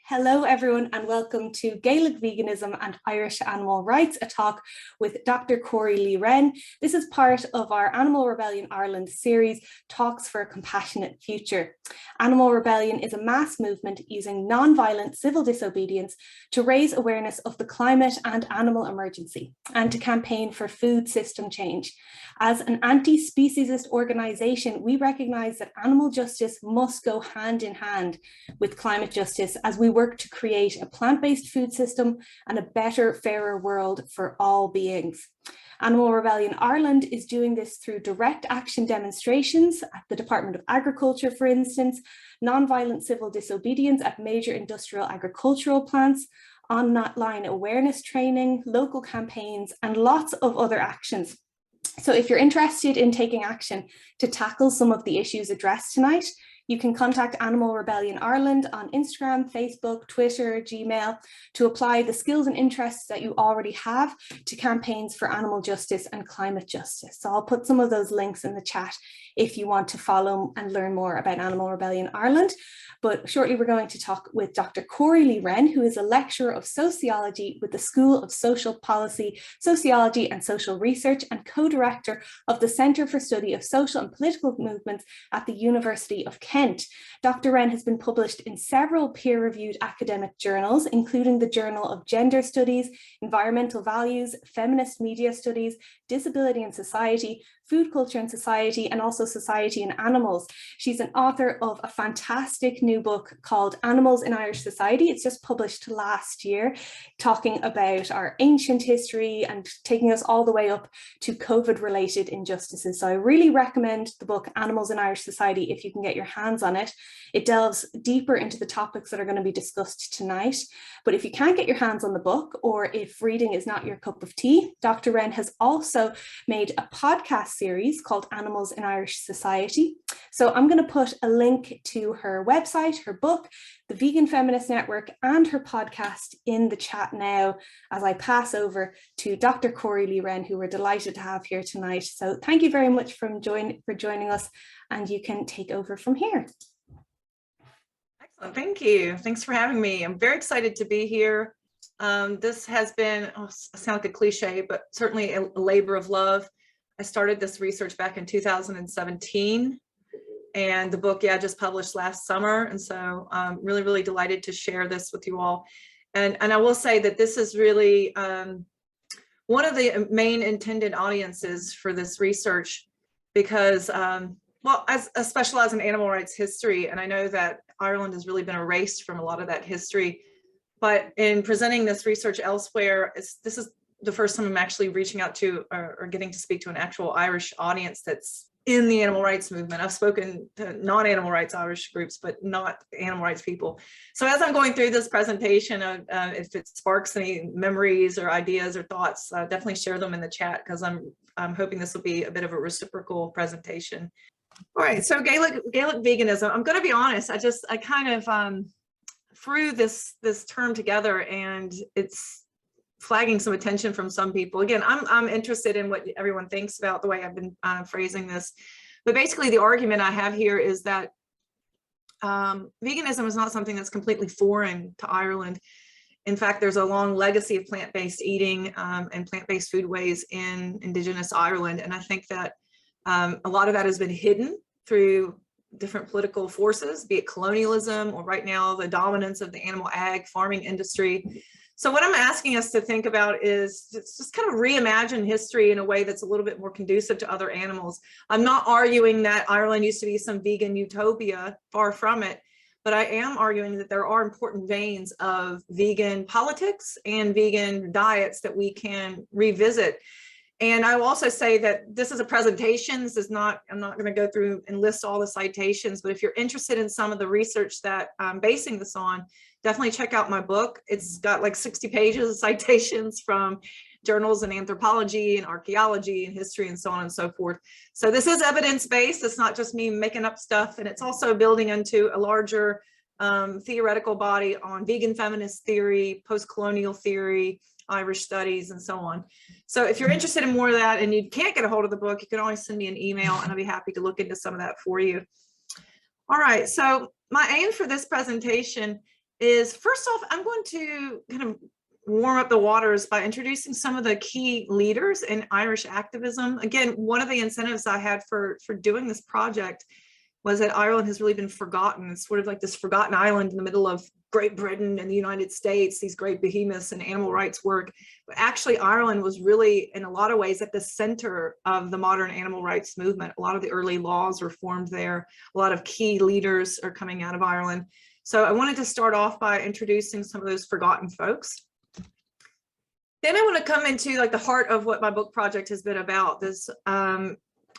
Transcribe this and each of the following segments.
Hello everyone and welcome to Gaelic Veganism and Irish Animal Rights, a talk with Dr. Corey Lee Wrenn. This is part of our Animal Rebellion Ireland series, Talks for a Compassionate Future. Animal Rebellion is a mass movement using non-violent civil disobedience to raise awareness of the climate and animal emergency and to campaign for food system change. As an anti-speciesist organisation, we recognise that animal justice must go hand in hand with climate justice as we work to create a plant-based food system and a better, fairer world for all beings. Animal Rebellion Ireland is doing this through direct action demonstrations at the Department of Agriculture, for instance, non-violent civil disobedience at major industrial agricultural plants, online awareness training, local campaigns, and lots of other actions. So if you're interested in taking action to tackle some of the issues addressed tonight, you can contact Animal Rebellion Ireland on Instagram, Facebook, Twitter, Gmail to apply the skills and interests that you already have to campaigns for animal justice and climate justice. So I'll put some of those links in the chat if you want to follow and learn more about Animal Rebellion Ireland. But shortly we're going to talk with Dr. Corey Lee Wrenn, who is a lecturer of sociology with the School of Social Policy, Sociology and Social Research and co-director of the Centre for Study of Social and Political Movements at the University of Kent. Dr. Wrenn has been published in several peer-reviewed academic journals, including the Journal of Gender Studies, Environmental Values, Feminist Media Studies, Disability and Society, Food Culture and Society, and also Society and Animals. She's an author of a fantastic new book called Animals in Irish Society. It's just published last year, talking about our ancient history and taking us all the way up to COVID-related injustices. So I really recommend the book Animals in Irish Society if you can get your hands on it. It delves deeper into the topics that are going to be discussed tonight. But if you can't get your hands on the book, or if reading is not your cup of tea, Dr. Wrenn has also made a podcast series called Animals in Irish Society. So I'm going to put a link to her website, her book, the Vegan Feminist Network, and her podcast in the chat now as I pass over to Dr. Corey Lee Wrenn, who we're delighted to have here tonight. So thank you very much for joining us, and you can take over from here. Excellent, thank you. Thanks for having me. I'm very excited to be here. This has been, I sound like a cliche, but certainly a labor of love. I started this research back in 2017, and the book, just published last summer. And so I'm really, really delighted to share this with you all. And I will say that this is really one of the main intended audiences for this research because, well, I specialize in animal rights history, and I know that Ireland has really been erased from a lot of that history. But in presenting this research elsewhere, this is the first time I'm actually reaching out to or getting to speak to an actual Irish audience that's in the animal rights movement. I've spoken to non-animal rights Irish groups, but not animal rights people. So as I'm going through this presentation, if it sparks any memories or ideas or thoughts, definitely share them in the chat, because I'm hoping this will be a bit of a reciprocal presentation. All right, so Gaelic veganism. I'm going to be honest. I kind of threw this term together, and it's flagging some attention from some people. Again, I'm interested in what everyone thinks about the way I've been phrasing this. But basically, the argument I have here is that veganism is not something that's completely foreign to Ireland. In fact, there's a long legacy of plant-based eating and plant-based foodways in Indigenous Ireland. And I think that a lot of that has been hidden through different political forces, be it colonialism or right now the dominance of the animal ag farming industry. So what I'm asking us to think about is just kind of reimagine history in a way that's a little bit more conducive to other animals. I'm not arguing that Ireland used to be some vegan utopia, far from it, but I am arguing that there are important veins of vegan politics and vegan diets that we can revisit. And I will also say that this is a presentation. This is not, I'm not going to go through and list all the citations, but if you're interested in some of the research that I'm basing this on, definitely check out my book. It's got like 60 pages of citations from journals in anthropology and archaeology and history and so on and so forth. So this is evidence-based. It's not just me making up stuff. And it's also building into a larger theoretical body on vegan feminist theory, post-colonial theory, Irish studies, and so on. So if you're interested in more of that and you can't get a hold of the book, you can always send me an email and I'll be happy to look into some of that for you. All right, so my aim for this presentation is, first off, I'm going to kind of warm up the waters by introducing some of the key leaders in Irish activism. Again, one of the incentives I had for doing this project was that Ireland has really been forgotten. It's sort of like this forgotten island in the middle of Great Britain and the United States, these great behemoths and animal rights work. But actually, Ireland was really, in a lot of ways, at the center of the modern animal rights movement. A lot of the early laws were formed there. A lot of key leaders are coming out of Ireland. So I wanted to start off by introducing some of those forgotten folks. Then I want to come into like the heart of what my book project has been about, this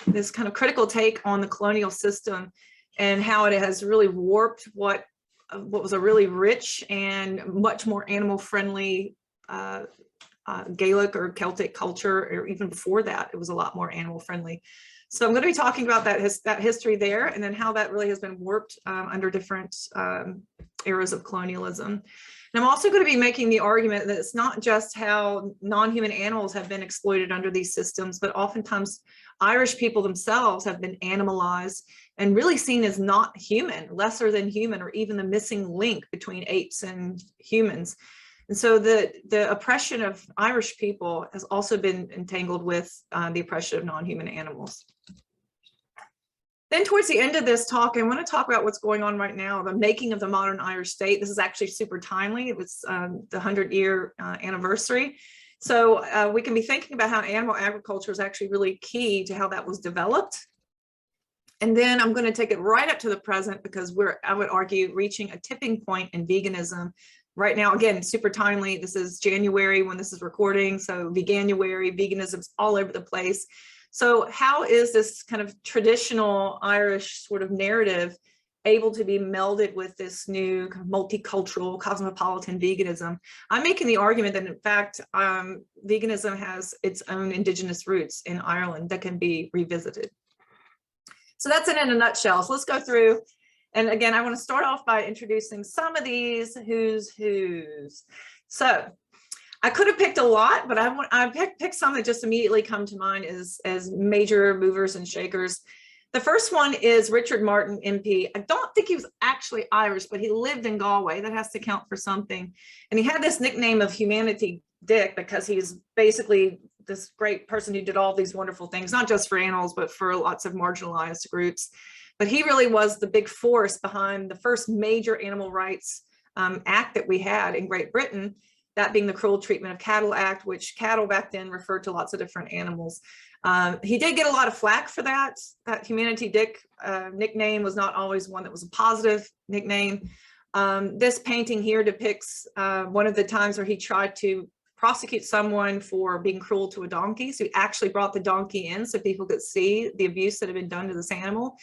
this kind of critical take on the colonial system and how it has really warped what was a really rich and much more animal friendly Gaelic or Celtic culture, or even before that, it was a lot more animal friendly. So I'm going to be talking about that history there, and then how that really has been warped under different eras of colonialism. And I'm also going to be making the argument that it's not just how non-human animals have been exploited under these systems, but oftentimes Irish people themselves have been animalized and really seen as not human, lesser than human, or even the missing link between apes and humans. And so the oppression of Irish people has also been entangled with the oppression of non-human animals. Then towards the end of this talk, I want to talk about what's going on right now, the making of the modern Irish state. This is actually super timely. It was the 100-year anniversary. So we can be thinking about how animal agriculture is actually really key to how that was developed. And then I'm going to take it right up to the present, because we're, I would argue, reaching a tipping point in veganism. Right now, again, super timely. This is January when this is recording. So veganuary, veganism's all over the place. So how is this kind of traditional Irish sort of narrative able to be melded with this new kind of multicultural, cosmopolitan veganism? I'm making the argument that, in fact, veganism has its own indigenous roots in Ireland that can be revisited. So that's it in a nutshell. So let's go through. And again, I want to start off by introducing some of these who's who's. So I could have picked a lot, but I picked some that just immediately come to mind as major movers and shakers. The first one is Richard Martin, MP. I don't think he was actually Irish, but he lived in Galway. That has to count for something. And he had this nickname of Humanity Dick because he's basically this great person who did all these wonderful things, not just for animals, but for lots of marginalized groups. But he really was the big force behind the first major animal rights act that we had in Great Britain, that being the Cruel Treatment of Cattle Act, which cattle back then referred to lots of different animals. He did get a lot of flack for that. That Humanity Dick nickname was not always one that was a positive nickname. This painting here depicts one of the times where he tried to prosecute someone for being cruel to a donkey. So he actually brought the donkey in so people could see the abuse that had been done to this animal,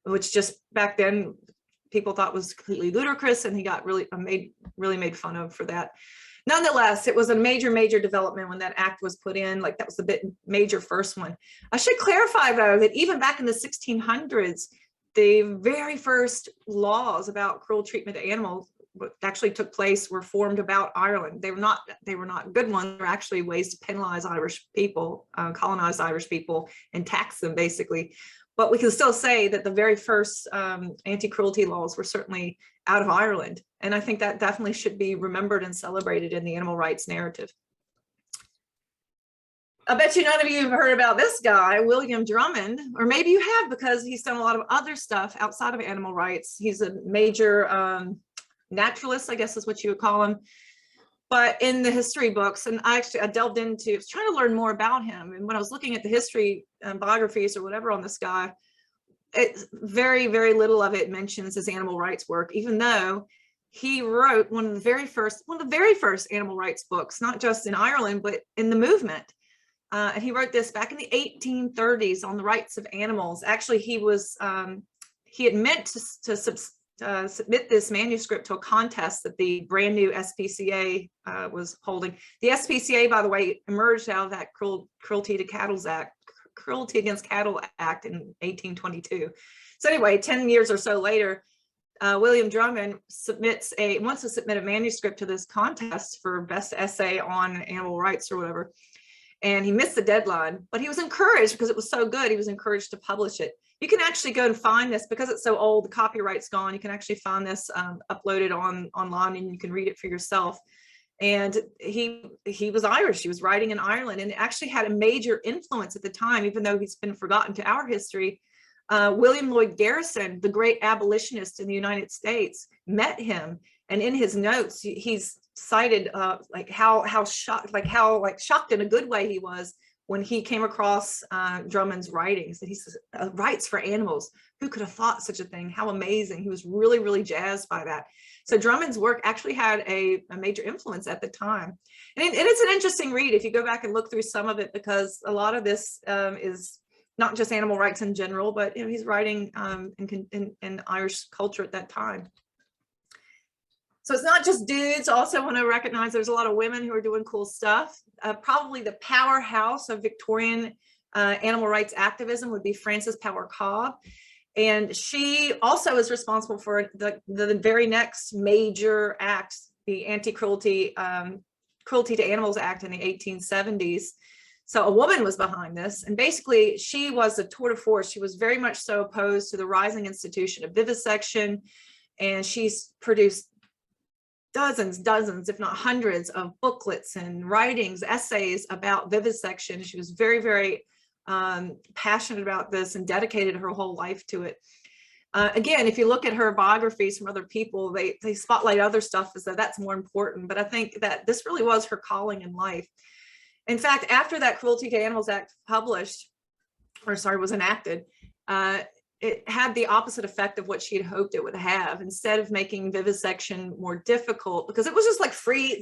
which just back then people thought was completely ludicrous, and he got really made fun of for that. Nonetheless, it was a major development when that act was put in. Like, that was the major first one. I should clarify, though, that even back in the 1600s, the very first laws about cruel treatment of animals actually took place were formed about Ireland. They were not good ones. They were actually ways to penalize Irish people, colonize Irish people, and tax them, basically. But we can still say that the very first anti-cruelty laws were certainly out of Ireland. And I think that definitely should be remembered and celebrated in the animal rights narrative. I bet you none of you have heard about this guy, William Drummond, or maybe you have, because he's done a lot of other stuff outside of animal rights. He's a major naturalist, I guess is what you would call him. But in the history books, and I delved into, I was trying to learn more about him. And when I was looking at the history biographies or whatever on this guy, it's very little of it mentions his animal rights work, even though he wrote one of the very first animal rights books, not just in Ireland, but in the movement. And he wrote this back in the 1830s on the rights of animals. Actually, he had meant to submit this manuscript to a contest that the brand new SPCA was holding. The SPCA, by the way, emerged out of that Cruelty Against Cattle Act in 1822. So anyway, 10 years or so later, William Drummond wants to submit a manuscript to this contest for best essay on animal rights or whatever. And he missed the deadline, but he was encouraged because it was so good. He was encouraged to publish it. You can actually go and find this because it's so old, the copyright's gone. You can actually find this uploaded online and you can read it for yourself. And he was Irish. He was writing in Ireland and actually had a major influence at the time, even though he's been forgotten to our history. William Lloyd Garrison, the great abolitionist in the United States, met him, and in his notes he's cited how shocked in a good way he was when he came across Drummond's writings. And he says, rights for animals, who could have thought such a thing? How amazing. He was really, really jazzed by that. So Drummond's work actually had a major influence at the time. And it's an interesting read if you go back and look through some of it, because a lot of this is not just animal rights in general, but he's writing in Irish culture at that time. So it's not just dudes. Also want to recognize there's a lot of women who are doing cool stuff. Probably the powerhouse of Victorian animal rights activism would be Frances Power Cobb. And she also is responsible for the very next major act, the Anti-Cruelty Cruelty to Animals Act in the 1870s. So a woman was behind this, and basically she was a tour de force. She was very much so opposed to the rising institution of vivisection, and she's produced dozens, if not hundreds of booklets and writings, essays about vivisection. She was very, very passionate about this and dedicated her whole life to it. Again, if you look at her biographies from other people, they spotlight other stuff as though that's more important, but I think that this really was her calling in life. In fact, after that Cruelty to Animals Act was enacted, it had the opposite effect of what she had hoped it would have. Instead of making vivisection more difficult, because it was just like free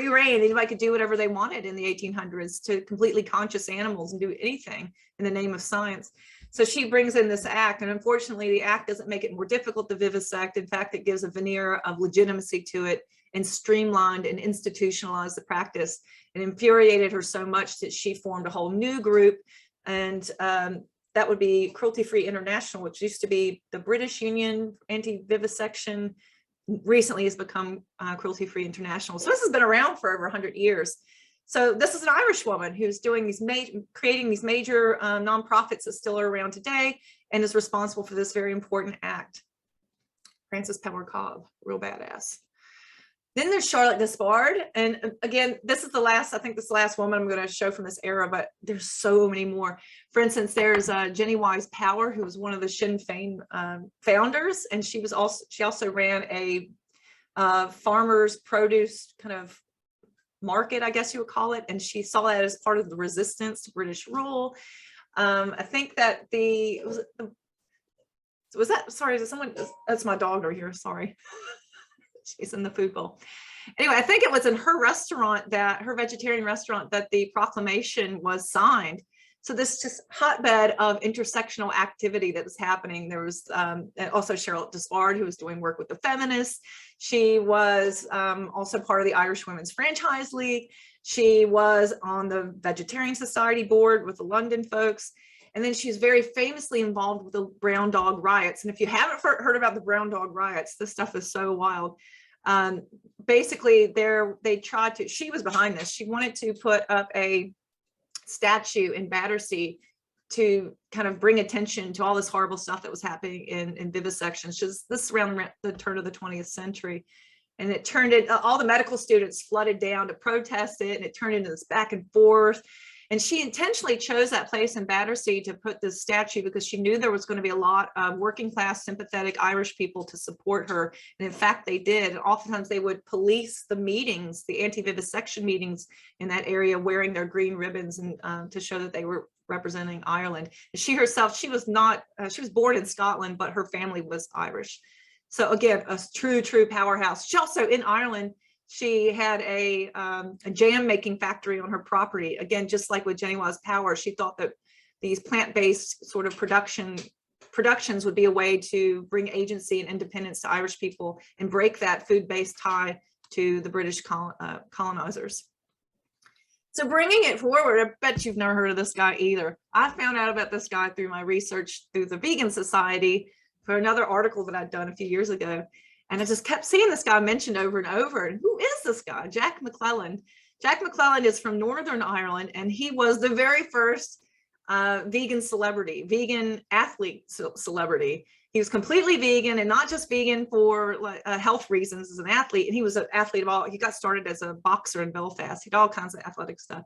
reign, anybody could do whatever they wanted in the 1800s to completely conscious animals and do anything in the name of science. So she brings in this act, and unfortunately the act doesn't make it more difficult to vivisect. In fact, it gives a veneer of legitimacy to it and streamlined and institutionalized the practice. It infuriated her so much that she formed a whole new group, and that would be Cruelty Free International, which used to be the British Union Anti-Vivisection, recently has become Cruelty Free International. So this has been around for over 100 years. So this is an Irish woman who's doing these creating these major nonprofits that still are around today, and is responsible for this very important act. Frances Power Cobb, real badass. Then there's Charlotte Despard, and again, this is the last woman I'm going to show from this era, but there's so many more. For instance, there's Jenny Wise Power, who was one of the Sinn Féin founders, and she also ran a farmers produce kind of market, I guess you would call it, and she saw that as part of the resistance to British rule. I think that sorry, is it someone? That's my dog over here, sorry. She's in the food bowl. Anyway, I think it was in her vegetarian restaurant, that the proclamation was signed. So this just hotbed of intersectional activity that was happening. There was also Charlotte Despard, who was doing work with the Feminists. She was also part of the Irish Women's Franchise League. She was on the Vegetarian Society board with the London folks. And then she's very famously involved with the Brown Dog Riots. And if you haven't heard about the Brown Dog Riots, this stuff is so wild. Basically, she was behind this. She wanted to put up a statue in Battersea to kind of bring attention to all this horrible stuff that was happening in vivisection. This is around the turn of the 20th century. And it turned it, all the medical students flooded down to protest it, and it turned into this back and forth. And she intentionally chose that place in Battersea to put this statue because she knew there was going to be a lot of working class, sympathetic Irish people to support her. And in fact, they did. And oftentimes they would police the meetings, the anti-vivisection meetings in that area, wearing their green ribbons and to show that they were representing Ireland. And she herself, she was born in Scotland, but her family was Irish. So again, a true powerhouse. She also, in Ireland, she had a jam making factory on her property. Again, just like with Jenny Wise Power, she thought that these plant-based sort of productions would be a way to bring agency and independence to Irish people and break that food-based tie to the British colonizers. So bringing it forward, I bet you've never heard of this guy either. I found out about this guy through my research through the Vegan Society for another article that I'd done a few years ago. And I just kept seeing this guy mentioned over and over. And who is this guy? Jack McClelland. Jack McClelland is from Northern Ireland, and he was the very first vegan celebrity, vegan athlete celebrity. He was completely vegan, and not just vegan for health reasons as an athlete. And he was an athlete of all, he got started as a boxer in Belfast. He did all kinds of athletic stuff.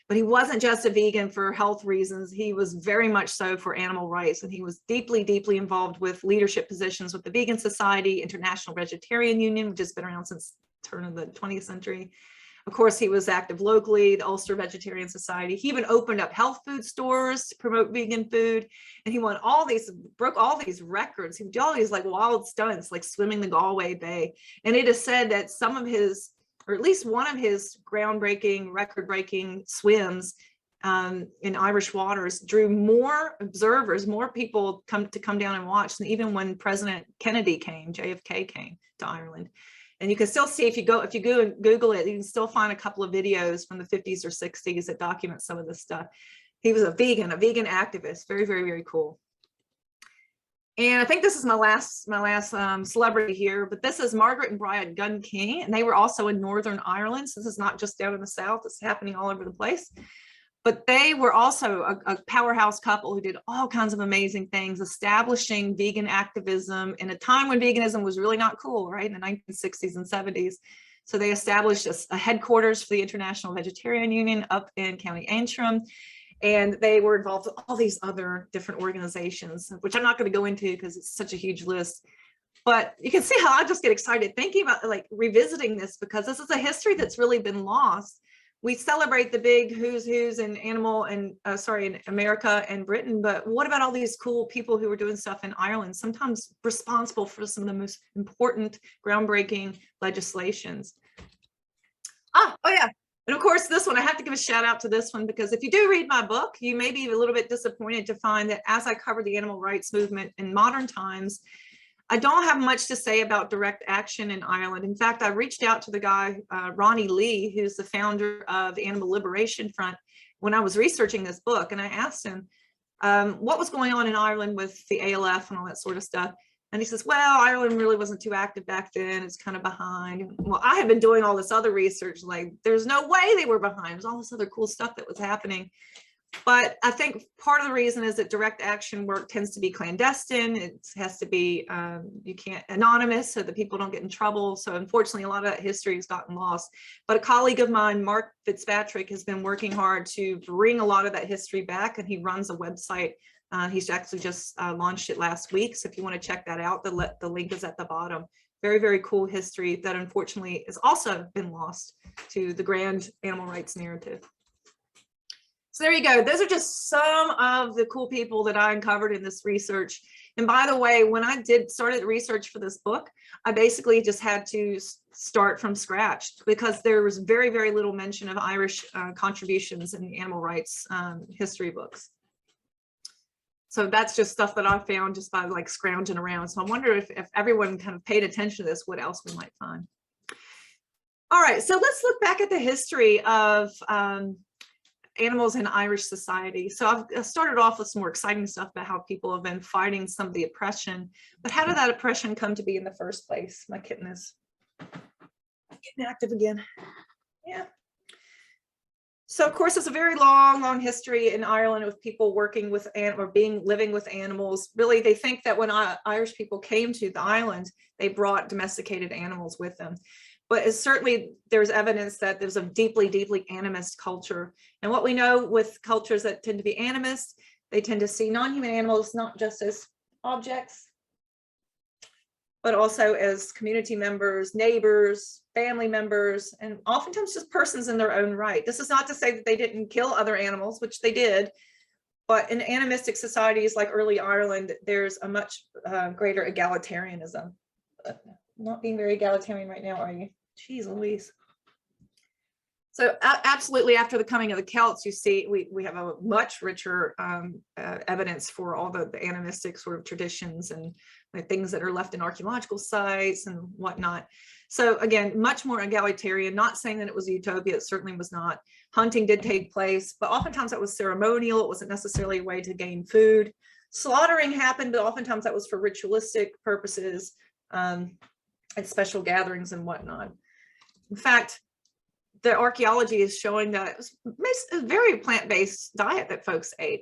But he wasn't just a vegan for health reasons. He was very much so for animal rights. And he was deeply, deeply involved with leadership positions with the Vegan Society, International Vegetarian Union, which has been around since the turn of the 20th century. Of course, he was active locally, the Ulster Vegetarian Society. He even opened up health food stores to promote vegan food. And he won all these, broke all these records. He would do all these like wild stunts, like swimming the Galway Bay. And it is said that some of his, or at least one of his groundbreaking, record-breaking swims in Irish waters drew more observers, more people come down and watch than even when President Kennedy came, JFK came to Ireland. And you can still see, if you go and Google it, you can still find a couple of videos from the 50s or 60s that document some of this stuff. He was a vegan activist. Very, very, very cool. And I think this is my last celebrity here, but this is Margaret and Brian Gunn King, and they were also in Northern Ireland. So this is not just down in the South, it's happening all over the place. But they were also a powerhouse couple who did all kinds of amazing things, establishing vegan activism in a time when veganism was really not cool, right, in the 1960s and 70s. So they established a headquarters for the International Vegetarian Union up in County Antrim. And they were involved with all these other different organizations, which I'm not going to go into because it's such a huge list. But you can see how I just get excited thinking about like revisiting this, because this is a history that's really been lost. We celebrate the big who's in animal and in America and Britain, but what about all these cool people who were doing stuff in Ireland, sometimes responsible for some of the most important groundbreaking legislations? Oh yeah. And of course, this one, I have to give a shout out to this one, because if you do read my book, you may be a little bit disappointed to find that as I cover the animal rights movement in modern times, I don't have much to say about direct action in Ireland. In fact, I reached out to the guy, Ronnie Lee, who's the founder of the Animal Liberation Front, when I was researching this book. And I asked him what was going on in Ireland with the ALF and all that sort of stuff. And he says, well, Ireland really wasn't too active back then. It's kind of behind. Well, I had been doing all this other research, like there's no way they were behind. There's all this other cool stuff that was happening. But I think part of the reason is that direct action work tends to be clandestine. It has to be, you can't, anonymous, so that people don't get in trouble. So unfortunately, a lot of that history has gotten lost. But a colleague of mine, Mark Fitzpatrick, has been working hard to bring a lot of that history back, and he runs a website. He's actually just launched it last week. So if you want to check that out, the link is at the bottom. Very, very cool history that unfortunately has also been lost to the grand animal rights narrative. So there you go. Those are just some of the cool people that I uncovered in this research. And by the way, when I started research for this book, I basically just had to start from scratch, because there was very, very little mention of Irish contributions in the animal rights history books. So that's just stuff that I found just by like scrounging around. So I wonder if everyone kind of paid attention to this, what else we might find. All right, so let's look back at the history of animals in Irish society. So I've started off with some more exciting stuff about how people have been fighting some of the oppression, but how did that oppression come to be in the first place? My kitten is getting active again. Yeah. So of course, it's a very long history in Ireland with people working with living with animals. Really, they think that when Irish people came to the island, they brought domesticated animals with them. But certainly there's evidence that there's a deeply, deeply animist culture. And what we know with cultures that tend to be animist, they tend to see non-human animals not just as objects, but also as community members, neighbors, family members, and oftentimes just persons in their own right. This is not to say that they didn't kill other animals, which they did, but in animistic societies like early Ireland, there's a much greater egalitarianism. Not being very egalitarian right now, are you? Jeez Louise. So absolutely, after the coming of the Celts, you see we have a much richer evidence for all the animistic sort of traditions and the things that are left in archaeological sites and whatnot. So again, much more egalitarian, not saying that it was a utopia, it certainly was not. Hunting did take place, but oftentimes that was ceremonial. It wasn't necessarily a way to gain food. Slaughtering happened, but oftentimes that was for ritualistic purposes at special gatherings and whatnot. In fact, the archaeology is showing that it was a very plant-based diet that folks ate.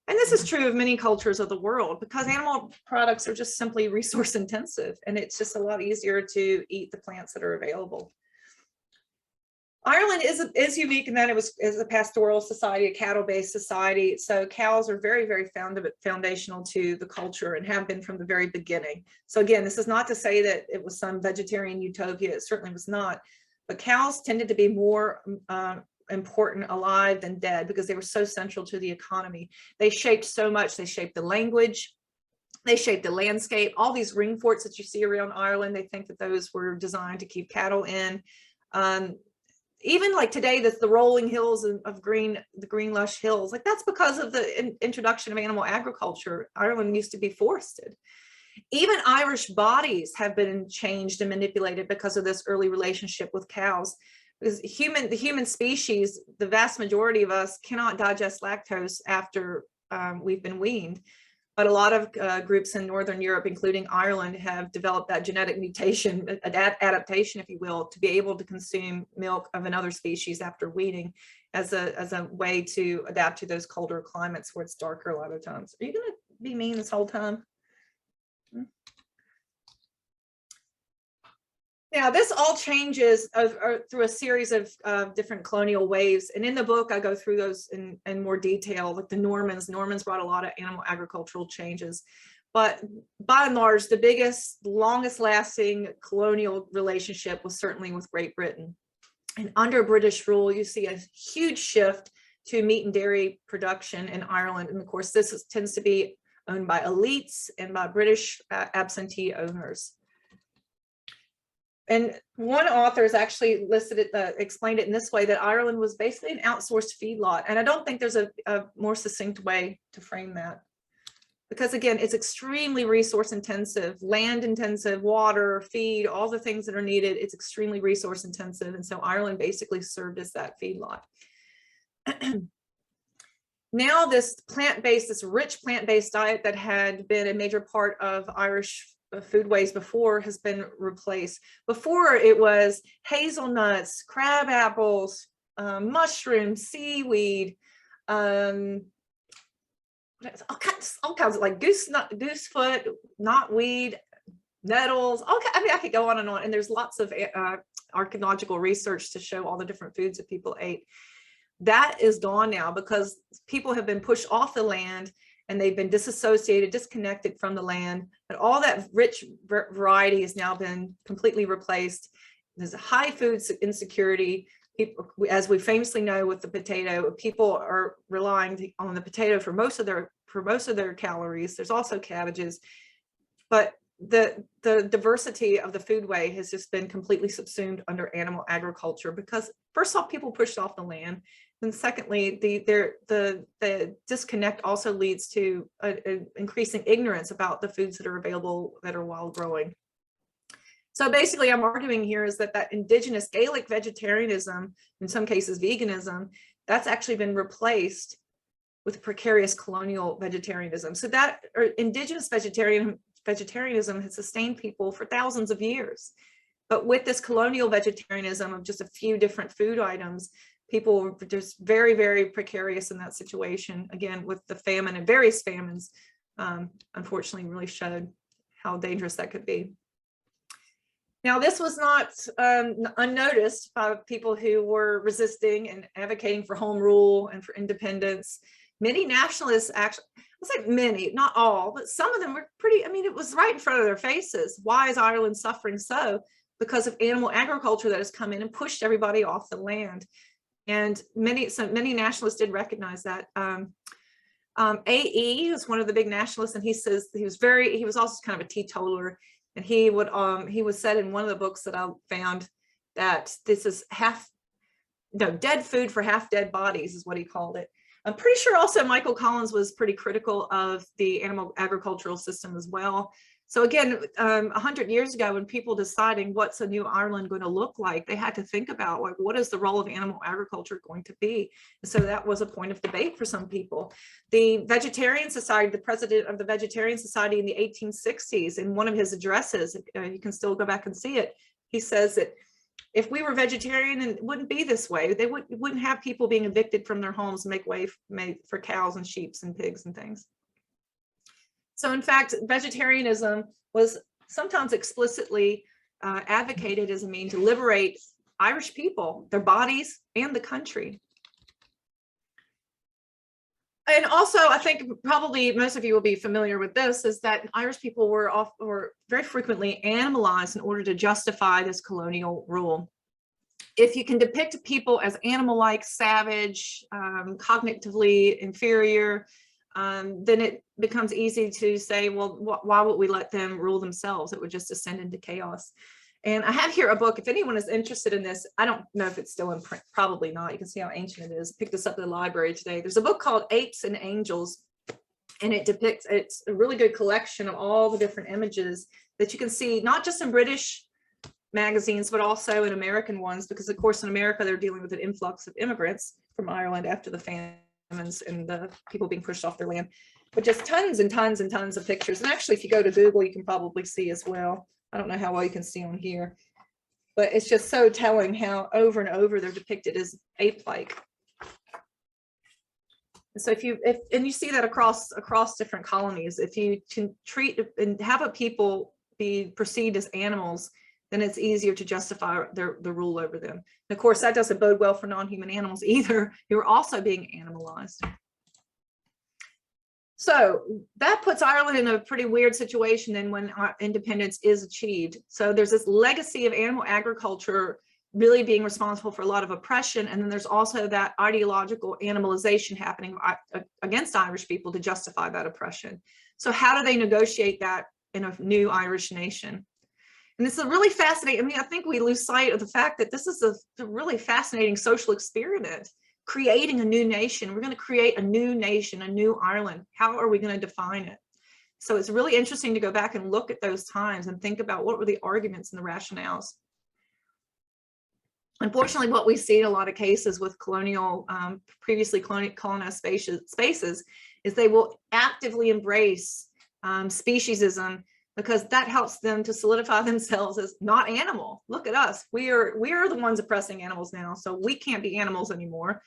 And this is true of many cultures of the world, because animal products are just simply resource intensive, and it's just a lot easier to eat the plants that are available. Ireland is unique in that it is a pastoral society, a cattle-based society. So cows are very, very foundational to the culture and have been from the very beginning. So again, this is not to say that it was some vegetarian utopia. It certainly was not. But cows tended to be more important alive than dead because they were so central to the economy. They shaped so much. They shaped the language. They shaped the landscape. All these ring forts that you see around Ireland, they think that those were designed to keep cattle in. Even like today, that's the rolling hills of the green lush hills. Like that's because of the introduction of animal agriculture. Ireland used to be forested. Even Irish bodies have been changed and manipulated because of this early relationship with cows. Because the human species, the vast majority of us cannot digest lactose after we've been weaned. But a lot of groups in Northern Europe, including Ireland, have developed that genetic mutation, adaptation, if you will, to be able to consume milk of another species after weaning as a way to adapt to those colder climates where it's darker a lot of times. Are you going to be mean this whole time? Now, this all changes through a series of different colonial waves. And in the book, I go through those in more detail, like the Normans. Normans brought a lot of animal agricultural changes. But by and large, the biggest, longest lasting colonial relationship was certainly with Great Britain. And under British rule, you see a huge shift to meat and dairy production in Ireland. And of course, this tends to be owned by elites and by British absentee owners. And one author has actually explained it in this way, that Ireland was basically an outsourced feedlot. And I don't think there's a more succinct way to frame that. Because again, it's extremely resource intensive, land intensive, water, feed, all the things that are needed. It's extremely resource intensive. And so Ireland basically served as that feedlot. Now this plant-based, this rich plant-based diet that had been a major part of Irish foodways before has been replaced. Before it was hazelnuts, crab apples, mushrooms, seaweed, all kinds of like goosefoot, knotweed, nettles. I mean, I could go on, and there's lots of archaeological research to show all the different foods that people ate. That is gone now because people have been pushed off the land and they've been disassociated, disconnected from the land. But all that rich variety has now been completely replaced. There's a high food insecurity. People, as we famously know with the potato, people are relying on the potato for most of their calories. There's also cabbages, but the diversity of the foodway has just been completely subsumed under animal agriculture because first off, people pushed off the land. And secondly, the disconnect also leads to an increasing ignorance about the foods that are available that are wild growing. So basically, I'm arguing here is that indigenous Gaelic vegetarianism, in some cases veganism, that's actually been replaced with precarious colonial vegetarianism. So that indigenous vegetarianism has sustained people for thousands of years. But with this colonial vegetarianism of just a few different food items, people were just very, very precarious in that situation. Again, with the famine and various famines, unfortunately really showed how dangerous that could be. Now, this was not unnoticed by people who were resisting and advocating for home rule and for independence. Many nationalists actually, I'll say many, not all, but some of them were pretty, I mean, it was right in front of their faces. Why is Ireland suffering so? Because of animal agriculture that has come in and pushed everybody off the land. And many nationalists did recognize that. A.E. was one of the big nationalists, and he says he was also kind of a teetotaler, and he was said in one of the books that I found that this is dead food for half dead bodies is what he called it. I'm pretty sure also Michael Collins was pretty critical of the animal agricultural system as well. So again, 100 years ago, when people deciding what's a new Ireland going to look like, they had to think about like, what is the role of animal agriculture going to be? And so that was a point of debate for some people. The Vegetarian Society, the president of the Vegetarian Society in the 1860s, in one of his addresses, you can still go back and see it, he says that If we were vegetarian, and it wouldn't be this way. They wouldn't have people being evicted from their homes and make way for cows and sheep and pigs and things. So in fact, vegetarianism was sometimes explicitly advocated as a means to liberate Irish people, their bodies, and the country. And also, I think probably most of you will be familiar with this, is that Irish people were very frequently animalized in order to justify this colonial rule. If you can depict people as animal-like, savage, cognitively inferior, then it becomes easy to say, well, why would we let them rule themselves? It would just descend into chaos. And I have here a book, if anyone is interested in this. I don't know if it's still in print, probably not. You can see how ancient it is. I picked this up at the library today. There's a book called Apes and Angels, and it's a really good collection of all the different images that you can see, not just in British magazines, but also in American ones, because of course in America, they're dealing with an influx of immigrants from Ireland after the famines and the people being pushed off their land, but just tons and tons and tons of pictures. And actually, if you go to Google, you can probably see as well. I don't know how well you can see on here, but it's just so telling how over and over they're depicted as ape-like. So if you see that across different colonies, if you can treat and have a people be perceived as animals, then it's easier to justify the rule over them. And of course, that doesn't bode well for non-human animals either, who are also being animalized. So that puts Ireland in a pretty weird situation then when our independence is achieved. So there's this legacy of animal agriculture really being responsible for a lot of oppression. And then there's also that ideological animalization happening against Irish people to justify that oppression. So how do they negotiate that in a new Irish nation? And this is really fascinating. I mean, I think we lose sight of the fact that this is a really fascinating social experiment. Creating a new nation. We're going to create a new nation, a new Ireland. How are we going to define it? So it's really interesting to go back and look at those times and think about what were the arguments and the rationales. Unfortunately, what we see in a lot of cases with previously colonized spaces is they will actively embrace speciesism, because that helps them to solidify themselves as not animal. Look at us. We are the ones oppressing animals now, so we can't be animals anymore.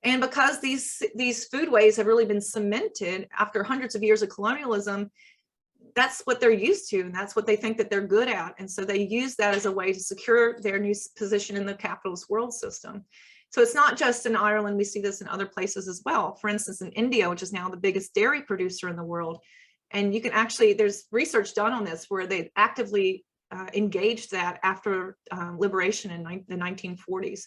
And because these foodways have really been cemented after hundreds of years of colonialism, that's what they're used to, and that's what they think that they're good at. And so they use that as a way to secure their new position in the capitalist world system. So it's not just in Ireland, we see this in other places as well. For instance, in India, which is now the biggest dairy producer in the world. And you can actually, there's research done on this where they actively engaged that after liberation in the 1940s.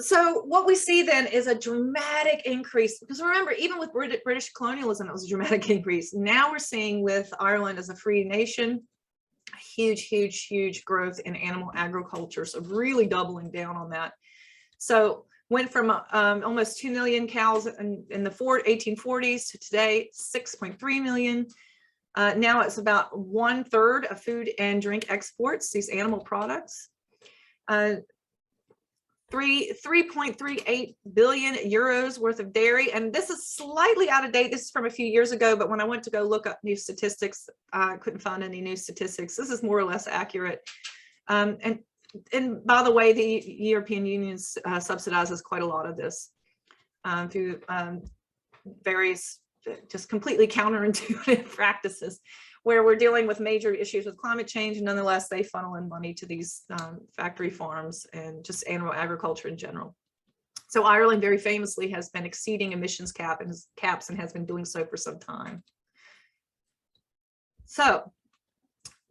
So what we see then is a dramatic increase, because remember, even with British colonialism, it was a dramatic increase. Now we're seeing with Ireland as a free nation, a huge, huge, huge growth in animal agriculture. So really doubling down on that. So went from almost 2 million cows in the 1840s to today, 6.3 million. Now it's about 1/3 of food and drink exports, these animal products. 3.38 billion euros worth of dairy. And this is slightly out of date. This is from a few years ago, but when I went to go look up new statistics, I couldn't find any new statistics. This is more or less accurate. And by the way, the European Union subsidizes quite a lot of this through various just completely counterintuitive practices, where we're dealing with major issues with climate change, and nonetheless, they funnel in money to these factory farms and just animal agriculture in general. So Ireland very famously has been exceeding emissions caps and has been doing so for some time. So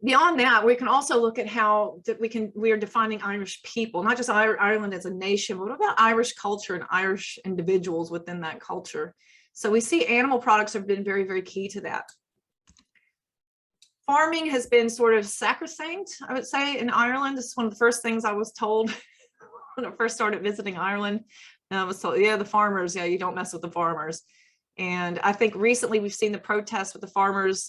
beyond that, we can also look at how that we are defining Irish people, not just Ireland as a nation, but what about Irish culture and Irish individuals within that culture? So we see animal products have been very, very key to that. Farming has been sort of sacrosanct, I would say, in Ireland. This is one of the first things I was told when I first started visiting Ireland. And I was told, yeah, the farmers, yeah, you don't mess with the farmers. And I think recently we've seen the protests with the farmers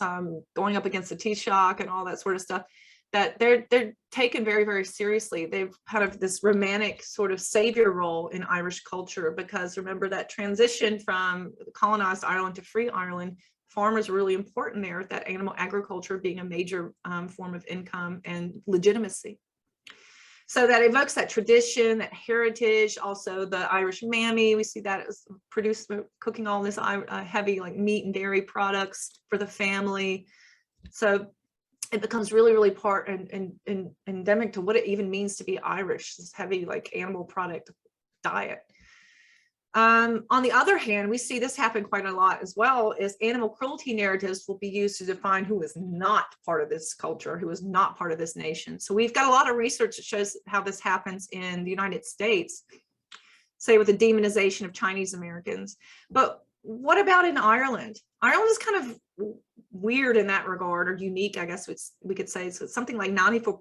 going up against the Taoiseach and all that sort of stuff, that they're taken very, very seriously. They've kind of this romantic sort of savior role in Irish culture, because remember that transition from colonized Ireland to free Ireland, farmers are really important there, that animal agriculture being a major form of income and legitimacy. So that evokes that tradition, that heritage, also the Irish mammy. We see that as cooking all this heavy like meat and dairy products for the family. So it becomes really, really part and endemic to what it even means to be Irish, this heavy like animal product diet. On the other hand, we see this happen quite a lot as well, is animal cruelty narratives will be used to define who is not part of this culture, who is not part of this nation. So we've got a lot of research that shows how this happens in the United States, say with the demonization of Chinese Americans. But what about in Ireland? Ireland is kind of weird in that regard, or unique, I guess we could say. So it's something like 94%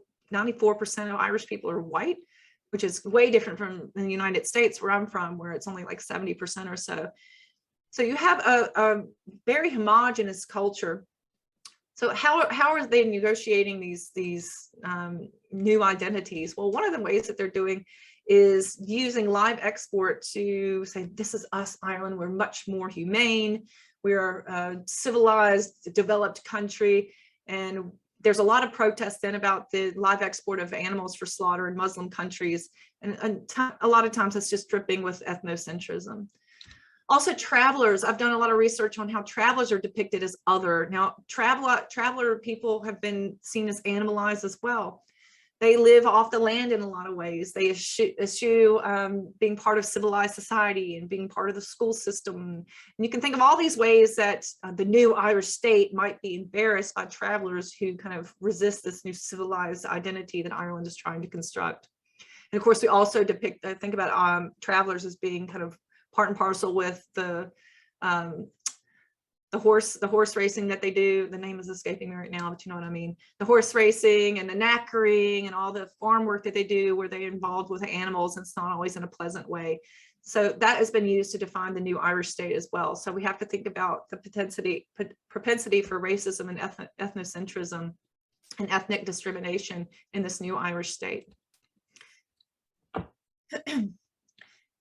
of Irish people are white, which is way different from the United States where I'm from, where it's only like 70% or so. So you have a very homogenous culture. So how are they negotiating these new identities? Well, one of the ways that they're doing is using live export to say, this is us, Ireland, we're much more humane, we're a civilized, developed country, and there's a lot of protests then about the live export of animals for slaughter in Muslim countries. And a lot of times it's just dripping with ethnocentrism. Also travelers, I've done a lot of research on how travelers are depicted as other. Now, traveler people have been seen as animalized as well. They live off the land in a lot of ways. They eschew being part of civilized society and being part of the school system. And you can think of all these ways that the new Irish state might be embarrassed by travelers who kind of resist this new civilized identity that Ireland is trying to construct. And of course, we also think about travelers as being kind of part and parcel with the horse racing that they do. The name is escaping me right now, but you know what I mean. The horse racing and the knackering and all the farm work that they do where they're involved with the animals, and it's not always in a pleasant way. So that has been used to define the new Irish state as well. So we have to think about the propensity for racism and ethnocentrism and ethnic discrimination in this new Irish state.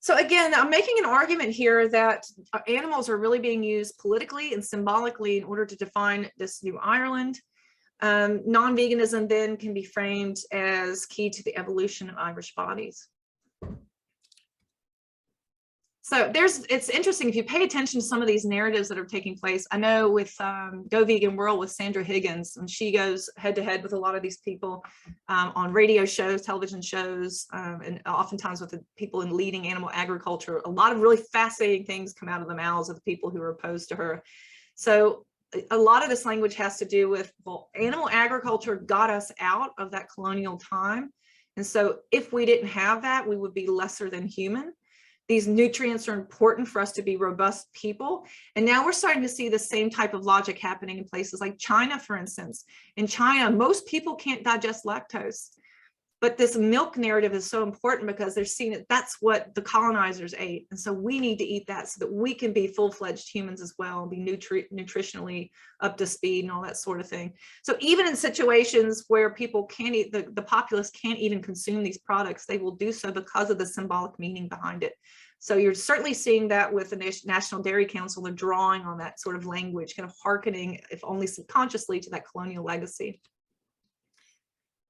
So again, I'm making an argument here that animals are really being used politically and symbolically in order to define this new Ireland. Non-veganism then can be framed as key to the evolution of Irish bodies. So it's interesting if you pay attention to some of these narratives that are taking place. I know with Go Vegan World with Sandra Higgins, and she goes head to head with a lot of these people on radio shows, television shows, and oftentimes with the people in leading animal agriculture. A lot of really fascinating things come out of the mouths of the people who are opposed to her. So a lot of this language has to do with, well, animal agriculture got us out of that colonial time. And so if we didn't have that, we would be lesser than human. These nutrients are important for us to be robust people. And now we're starting to see the same type of logic happening in places like China, for instance. In China, most people can't digest lactose. But this milk narrative is so important because they're seeing it, that's what the colonizers ate. And so we need to eat that so that we can be full-fledged humans as well, and be nutritionally up to speed and all that sort of thing. So even in situations where people can't eat, the populace can't even consume these products, they will do so because of the symbolic meaning behind it. So you're certainly seeing that with the National Dairy Council. They're drawing on that sort of language, kind of hearkening, if only subconsciously, to that colonial legacy.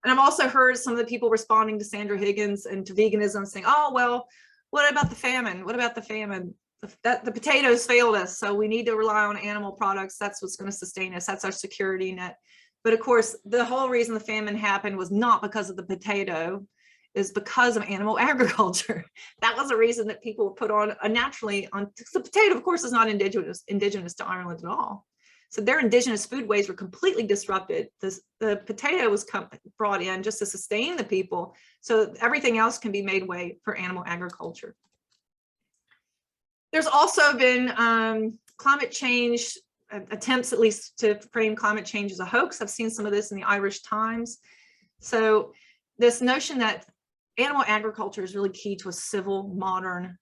And I've also heard some of the people responding to Sandra Higgins and to veganism saying, oh, well, what about the famine? What about the famine? The potatoes failed us, so we need to rely on animal products. That's what's going to sustain us. That's our security net. But of course, the whole reason the famine happened was not because of the potato, is because of animal agriculture. That was a reason that people were put on naturally on. The potato, of course, is not indigenous to Ireland at all. So their indigenous foodways were completely disrupted. The potato was brought in just to sustain the people, so everything else can be made way for animal agriculture. There's also been climate change attempts, at least, to frame climate change as a hoax. I've seen some of this in the Irish Times. So this notion that animal agriculture is really key to a civil, modern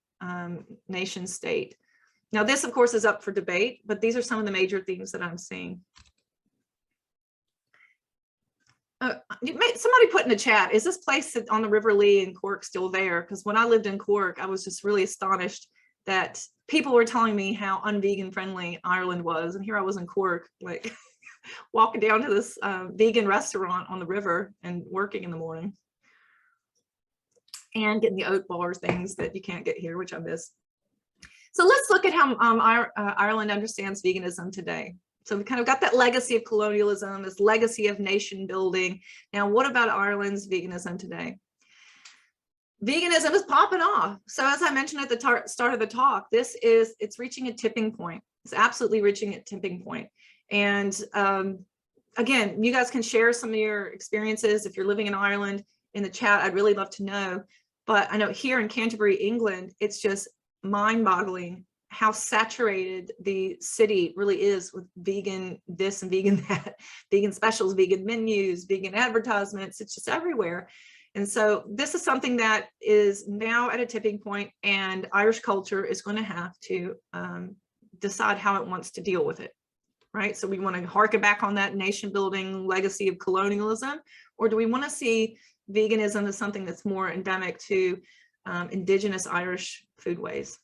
nation state. Now, this, of course, is up for debate, but these are some of the major themes that I'm seeing. Somebody put in the chat, is this place on the River Lee in Cork still there? Because when I lived in Cork, I was just really astonished that people were telling me how unvegan friendly Ireland was. And here I was in Cork, like walking down to this vegan restaurant on the river and working in the morning. and getting the oat bar things that you can't get here, which I miss. So let's look at how Ireland understands veganism today. So we kind of got that legacy of colonialism, this legacy of nation building. Now, what about Ireland's veganism today? Veganism is popping off. So as I mentioned at the start of the talk, it's reaching a tipping point. It's absolutely reaching a tipping point. And again, you guys can share some of your experiences if you're living in Ireland in the chat. I'd really love to know. But I know here in Canterbury, England, it's just mind-boggling how saturated the city really is with vegan this and vegan that, vegan specials, vegan menus, vegan advertisements. It's just everywhere. And so this is something that is now at a tipping point, and Irish culture is going to have to decide how it wants to deal with it, right? So we want to harken back on that nation building legacy of colonialism, or do we want to see veganism as something that's more endemic to indigenous Irish foodways?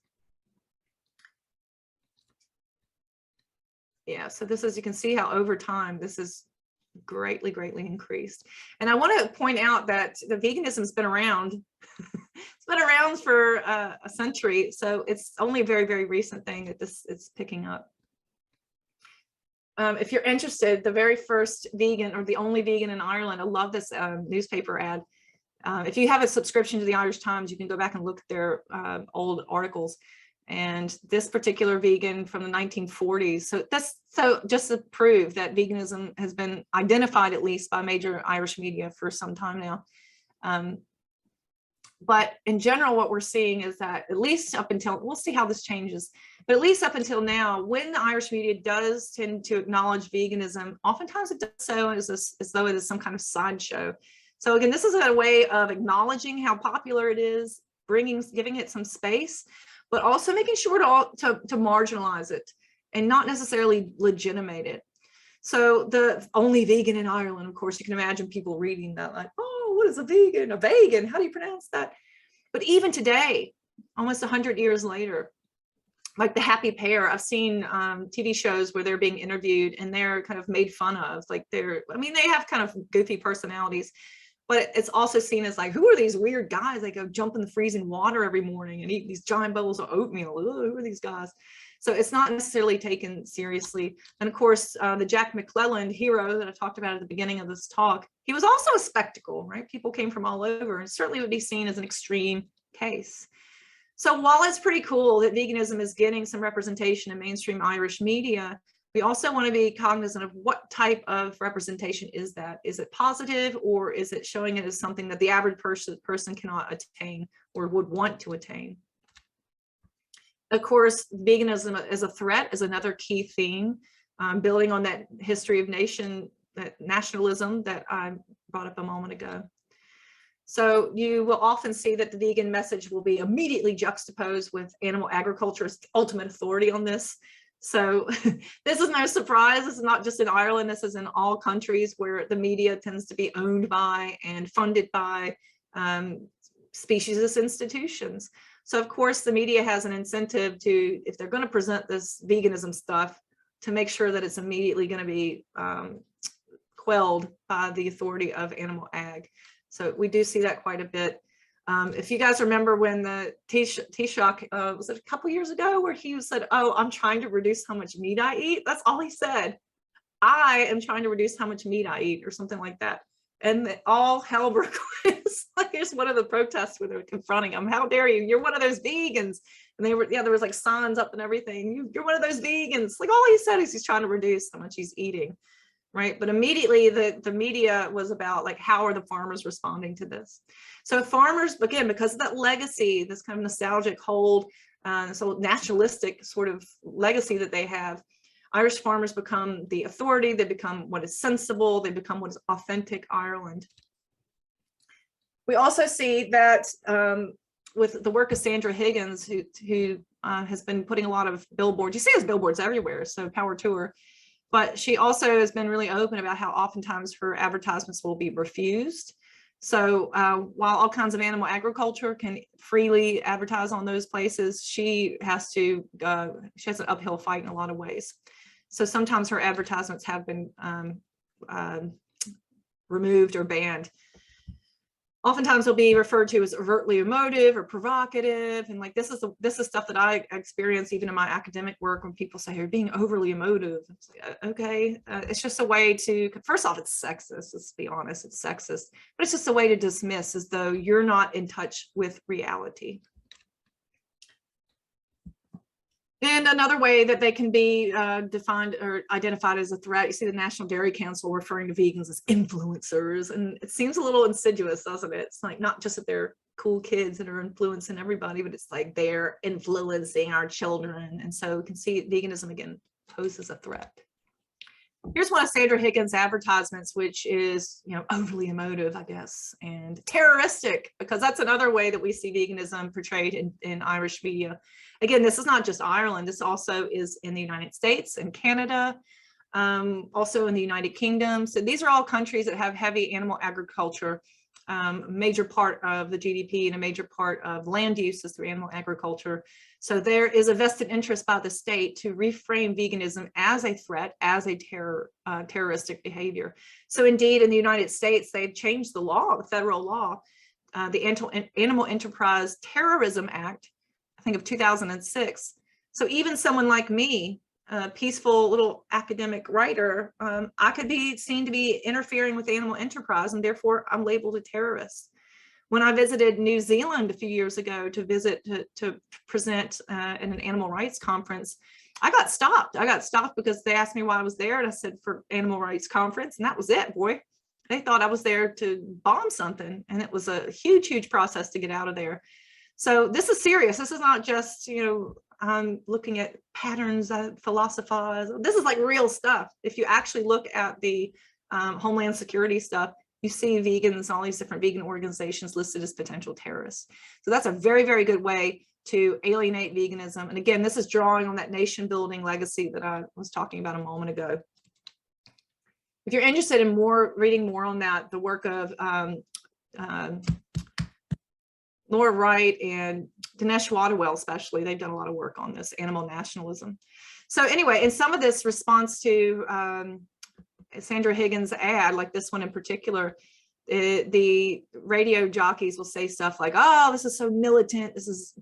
Yeah, so this is, you can see how over time this is greatly increased. And I want to point out that the veganism has been around. It's been around for a century, so it's only a very recent thing that it's picking up. If you're interested, the very first vegan, or the only vegan in Ireland, I love this newspaper ad. If you have a subscription to the Irish Times, you can go back and look at their old articles. And this particular vegan from the 1940s. So just to prove that veganism has been identified, at least by major Irish media, for some time now. But in general, what we're seeing is that, at least up until, we'll see how this changes, but at least up until now, when the Irish media does tend to acknowledge veganism, oftentimes it does so as though it is some kind of sideshow. So again, this is a way of acknowledging how popular it is, giving it some space, but also making sure to marginalize it and not necessarily legitimate it. So the only vegan in Ireland, of course, you can imagine people reading that like, oh, what is a vegan? A vegan, how do you pronounce that? But even today, almost 100 years later, like the Happy Pear, I've seen TV shows where they're being interviewed and they're kind of made fun of. Like they have kind of goofy personalities, but it's also seen as like, who are these weird guys? They go jump in the freezing water every morning and eat these giant bowls of oatmeal. Ooh, who are these guys? So it's not necessarily taken seriously. And of course, the Jack McClelland hero that I talked about at the beginning of this talk, he was also a spectacle, right? People came from all over, and certainly would be seen as an extreme case. So while it's pretty cool that veganism is getting some representation in mainstream Irish media, we also want to be cognizant of what type of representation is that. Is it positive, or is it showing it as something that the average person cannot attain or would want to attain? Of course, veganism as a threat is another key theme, building on that history of nationalism that I brought up a moment ago. So you will often see that the vegan message will be immediately juxtaposed with animal agriculture's ultimate authority on this. So this is no surprise. This is not just in Ireland. This is in all countries where the media tends to be owned by and funded by speciesist institutions. So of course, the media has an incentive to, if they're going to present this veganism stuff, to make sure that it's immediately going to be quelled by the authority of animal ag. So we do see that quite a bit. If you guys remember when the Taoiseach, was it a couple years ago, where he said, oh, I'm trying to reduce how much meat I eat. That's all he said. I am trying to reduce how much meat I eat, or something like that. And all hell broke loose. Like, here's one of the protests where they were confronting him. How dare you? You're one of those vegans. And they were, yeah, there was like signs up and everything. You're one of those vegans. Like, all he said is he's trying to reduce how much he's eating. Right. But immediately the media was about like, how are the farmers responding to this? So farmers, again, because of that legacy, this kind of nostalgic hold, so nationalistic sort of legacy that they have, Irish farmers become the authority. They become what is sensible. They become what is authentic Ireland. We also see that with the work of Sandra Higgins, who has been putting a lot of billboards. You see those billboards everywhere, so power to her. But she also has been really open about how oftentimes her advertisements will be refused. So while all kinds of animal agriculture can freely advertise on those places, she has an uphill fight in a lot of ways. So sometimes her advertisements have been removed or banned. oftentimes will be referred to as overtly emotive or provocative. And like, this is stuff that I experience even in my academic work when people say you're being overly emotive. It's like, okay, it's just a way to, first off, it's sexist, let's be honest, it's sexist, but it's just a way to dismiss as though you're not in touch with reality. And another way that they can be defined or identified as a threat, you see the National Dairy Council referring to vegans as influencers, and it seems a little insidious, doesn't it? It's like not just that they're cool kids that are influencing everybody, but it's like they're influencing our children. And so we can see veganism again poses a threat. Here's one of Sandra Higgins' advertisements, which is, you know, overly emotive, I guess, and terroristic, because that's another way that we see veganism portrayed in Irish media. Again, this is not just Ireland. This also is in the United States and Canada, also in the United Kingdom. So these are all countries that have heavy animal agriculture. A major part of the GDP and a major part of land use is through animal agriculture. So there is a vested interest by the state to reframe veganism as a threat, as a terroristic behavior. So indeed, in the United States, they've changed the law, the federal law, the Animal Enterprise Terrorism Act, I think of 2006. So even someone like me, a peaceful little academic writer, I could be seen to be interfering with animal enterprise, and therefore I'm labeled a terrorist. When I visited New Zealand a few years ago to present at an animal rights conference, I got stopped. I got stopped because they asked me why I was there, and I said for animal rights conference, and that was it, boy. They thought I was there to bomb something, and it was a huge, huge process to get out of there. So this is serious. This is not just, you know, looking at patterns, philosophize. This is like real stuff. If you actually look at the Homeland Security stuff, you see vegans, all these different vegan organizations listed as potential terrorists. So that's a very, very good way to alienate veganism. And again, this is drawing on that nation building legacy that I was talking about a moment ago. If you're interested in reading more on that, the work of Laura Wright and Dinesh Wadawell especially, they've done a lot of work on this, animal nationalism. So anyway, in some of this response to Sandra Higgins' ad, like this one in particular, the radio jockeys will say stuff like, oh, this is so militant. This is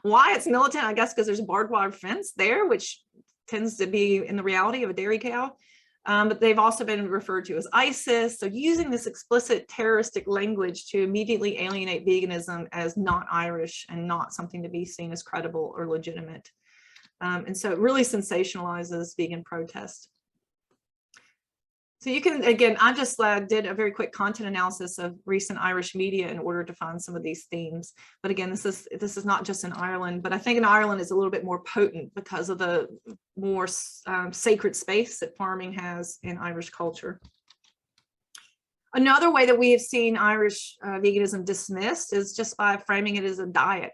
why it's militant, I guess, because there's a barbed wire fence there, which tends to be in the reality of a dairy cow. But they've also been referred to as ISIS. So using this explicit terroristic language to immediately alienate veganism as not Irish and not something to be seen as credible or legitimate. And so it really sensationalizes vegan protest. So you can, again, I just did a very quick content analysis of recent Irish media in order to find some of these themes. But again, this is not just in Ireland, but I think in Ireland is a little bit more potent because of the more sacred space that farming has in Irish culture. Another way that we have seen Irish veganism dismissed is just by framing it as a diet.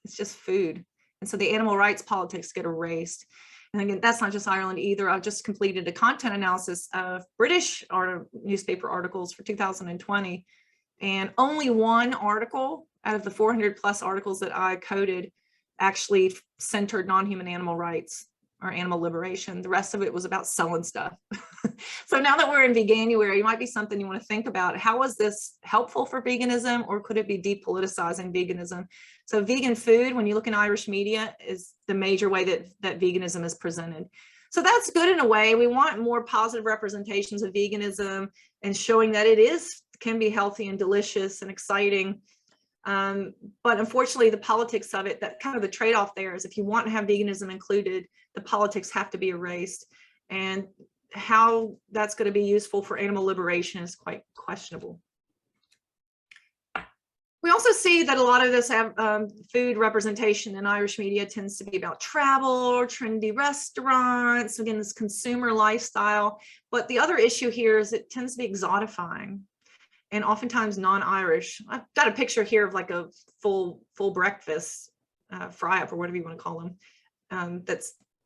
It's just food. And so the animal rights politics get erased. And again, that's not just Ireland either. I've just completed a content analysis of British newspaper articles for 2020. And only one article out of the 400 plus articles that I coded actually centered non-human animal rights or animal liberation. The rest of it was about selling stuff. So now that we're in Veganuary, it might be something you want to think about. How is this helpful for veganism, or could it be depoliticizing veganism? So vegan food, when you look in Irish media, is the major way that veganism is presented. So that's good in a way. We want more positive representations of veganism and showing that it can be healthy and delicious and exciting. But unfortunately, the politics of it, that kind of the trade-off there is if you want to have veganism included, the politics have to be erased. And how that's going to be useful for animal liberation is quite questionable. We also see that a lot of this food representation in Irish media tends to be about travel or trendy restaurants, again, this consumer lifestyle. But the other issue here is it tends to be exotifying and oftentimes non-Irish. I've got a picture here of like a full breakfast, fry-up or whatever you want to call them.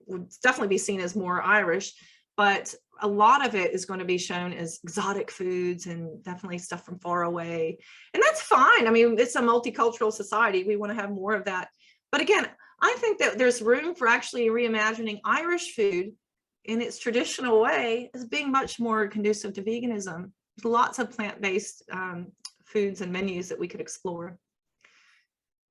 Would definitely be seen as more Irish. But a lot of it is going to be shown as exotic foods and definitely stuff from far away. And that's fine. I mean, it's a multicultural society. We want to have more of that. But again, I think that there's room for actually reimagining Irish food in its traditional way as being much more conducive to veganism. There's lots of plant-based foods and menus that we could explore.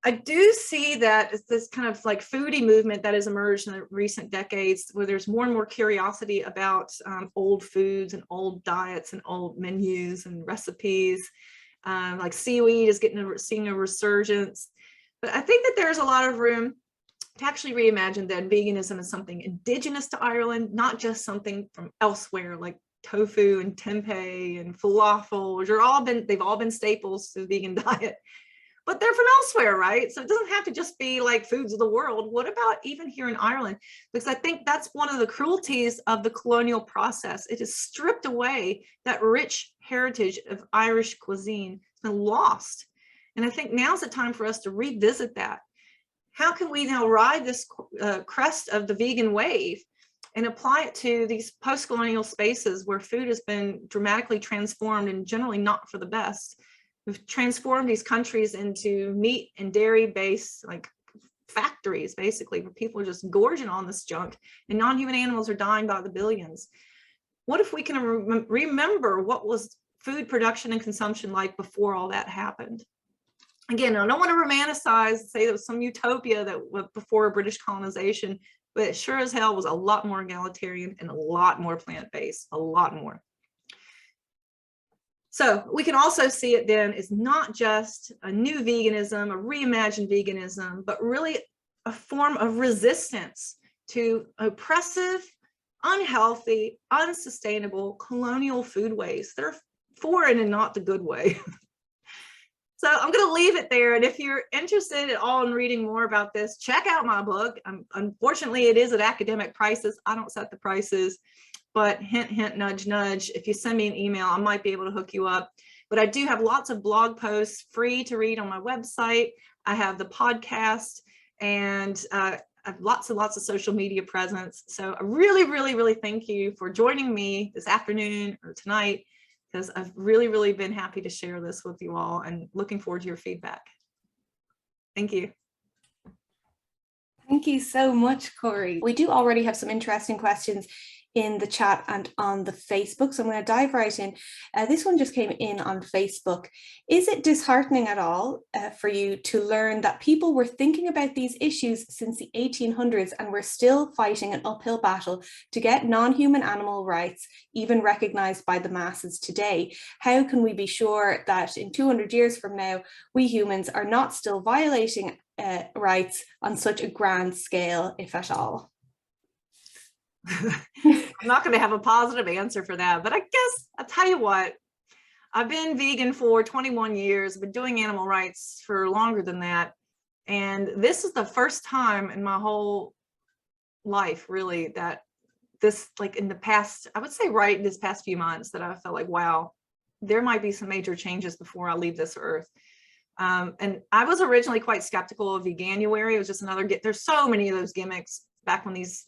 I do see that it's this kind of like foodie movement that has emerged in the recent decades, where there's more and more curiosity about old foods and old diets and old menus and recipes. Like seaweed is seeing a resurgence. But I think that there's a lot of room to actually reimagine that veganism is something indigenous to Ireland, not just something from elsewhere, like tofu and tempeh and falafel, which they've all been staples to the vegan diet. But they're from elsewhere, right? So it doesn't have to just be like foods of the world. What about even here in Ireland? Because I think that's one of the cruelties of the colonial process. It has stripped away that rich heritage of Irish cuisine. It's been lost. And I think now's the time for us to revisit that. How can we now ride this crest of the vegan wave and apply it to these post-colonial spaces where food has been dramatically transformed and generally not for the best? We've transformed these countries into meat and dairy based like factories, basically, where people are just gorging on this junk and non-human animals are dying by the billions. What if we can remember what was food production and consumption like before all that happened? Again, I don't want to romanticize, say there was some utopia that was before British colonization, but it sure as hell was a lot more egalitarian and a lot more plant-based, a lot more. So we can also see it then as not just a new veganism, a reimagined veganism, but really a form of resistance to oppressive, unhealthy, unsustainable colonial foodways that are foreign and not the good way. So I'm going to leave it there. And if you're interested at all in reading more about this, check out my book. Unfortunately, it is at academic prices. I don't set the prices. But hint, hint, nudge, nudge, if you send me an email, I might be able to hook you up. But I do have lots of blog posts free to read on my website. I have the podcast, and I have lots and lots of social media presence. So I really, really, really thank you for joining me this afternoon or tonight, because I've really, really been happy to share this with you all and looking forward to your feedback. Thank you. Thank you so much, Corey. We do already have some interesting questions in the chat and on the Facebook, so I'm going to dive right in. This one just came in on Facebook. Is it disheartening at all for you to learn that people were thinking about these issues since the 1800s and we're still fighting an uphill battle to get non-human animal rights even recognized by the masses today? How can we be sure that in 200 years from now, we humans are not still violating rights on such a grand scale, if at all? I'm not going to have a positive answer for that, but I guess I'll tell you what, I've been vegan for 21 years, I've been doing animal rights for longer than that. And this is the first time in my whole life, really, that this, like in the past, I would say right this past few months, that I felt like, wow, there might be some major changes before I leave this earth. And I was originally quite skeptical of Veganuary. It was just another, there's so many of those gimmicks back when these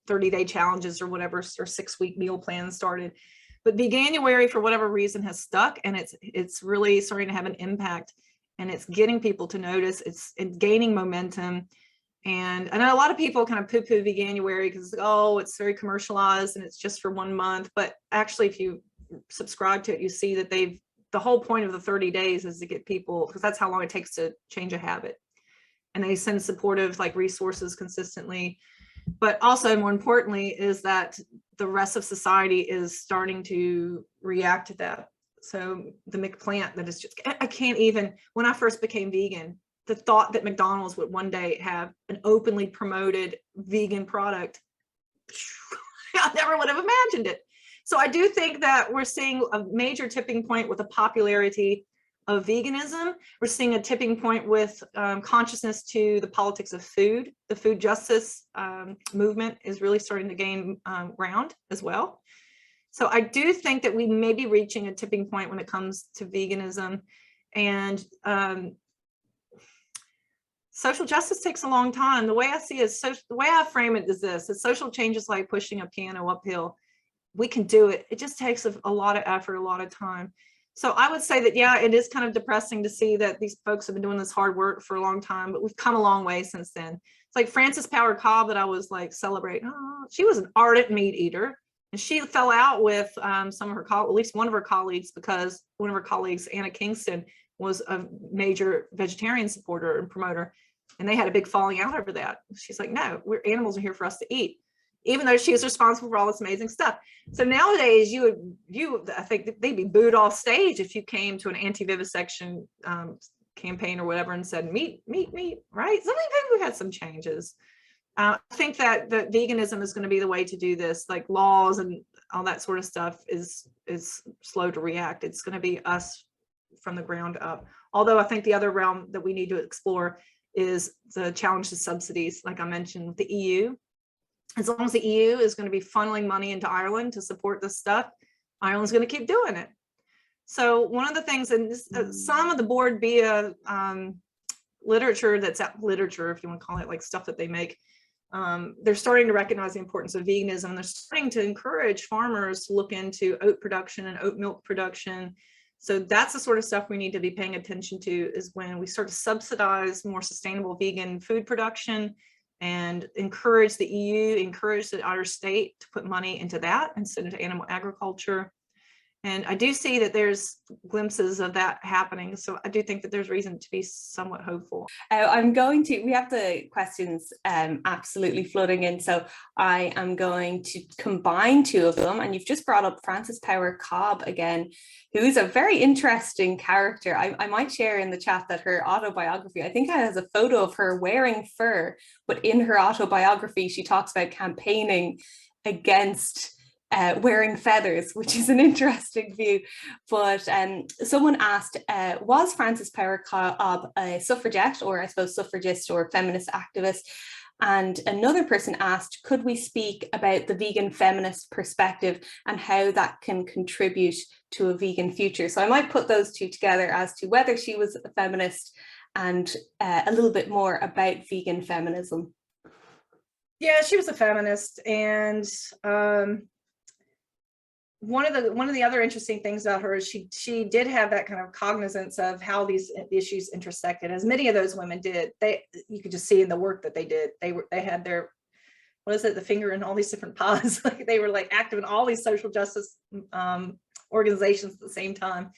30-day challenges or whatever, or 6-week meal plans started. But Veganuary, for whatever reason, has stuck, and it's really starting to have an impact, and it's getting people to notice, it's gaining momentum. And I know a lot of people kind of poo-poo Veganuary because, oh, it's very commercialized and it's just for 1 month. But actually, if you subscribe to it, you see that the whole point of the 30 days is to get people, because that's how long it takes to change a habit. And they send supportive like resources consistently. But also, more importantly, is that the rest of society is starting to react to that. So the McPlant that is just, I can't even, when I first became vegan, the thought that McDonald's would one day have an openly promoted vegan product, I never would have imagined it. So I do think that we're seeing a major tipping point with the popularity of veganism. We're seeing a tipping point with consciousness to the politics of food. The food justice movement is really starting to gain ground as well. So I do think that we may be reaching a tipping point when it comes to veganism. And social justice takes a long time. The way I see it, the way I frame it is this: that social change is like pushing a piano uphill. We can do it. It just takes a lot of effort, a lot of time. So I would say that, yeah, it is kind of depressing to see that these folks have been doing this hard work for a long time, but we've come a long way since then. It's like Frances Power Cobb that I was like celebrating. Oh, she was an ardent meat eater. And she fell out with some of her at least one of her colleagues, because one of her colleagues, Anna Kingston, was a major vegetarian supporter and promoter, and they had a big falling out over that. She's like, no, animals are here for us to eat, even though she was responsible for all this amazing stuff. So nowadays, I think they'd be booed off stage if you came to an anti-vivisection campaign or whatever and said meat, right? So I think we've had some changes. I think that veganism is going to be the way to do this. Like laws and all that sort of stuff is slow to react. It's going to be us from the ground up. Although I think the other realm that we need to explore is the challenge to subsidies. Like I mentioned, the EU. As long as the EU is going to be funneling money into Ireland to support this stuff, Ireland's going to keep doing it. So one of the things, and some of the board via literature, that's literature, if you want to call it, like stuff that they make, they're starting to recognize the importance of veganism. They're starting to encourage farmers to look into oat production and oat milk production. So that's the sort of stuff we need to be paying attention to, is when we start to subsidize more sustainable vegan food production and encourage the EU, encourage the Irish state to put money into that instead of animal agriculture. And I do see that there's glimpses of that happening. So I do think that there's reason to be somewhat hopeful. We have the questions absolutely flooding in. So I am going to combine two of them. And you've just brought up Frances Power Cobb again, who's a very interesting character. I might share in the chat that her autobiography, I think it has a photo of her wearing fur, but in her autobiography, she talks about campaigning against wearing feathers, which is an interesting view. But someone asked, was Frances Power Cobb a suffragette, or I suppose suffragist or feminist activist? And another person asked, could we speak about the vegan feminist perspective and how that can contribute to a vegan future? So I might put those two together as to whether she was a feminist and a little bit more about vegan feminism. Yeah, she was a feminist, and one of the other interesting things about her is she did have that kind of cognizance of how these issues intersected, as many of those women did. You could just see in the work that they did. They had their, what is it, the finger in all these different pies. Like they were like active in all these social justice organizations at the same time.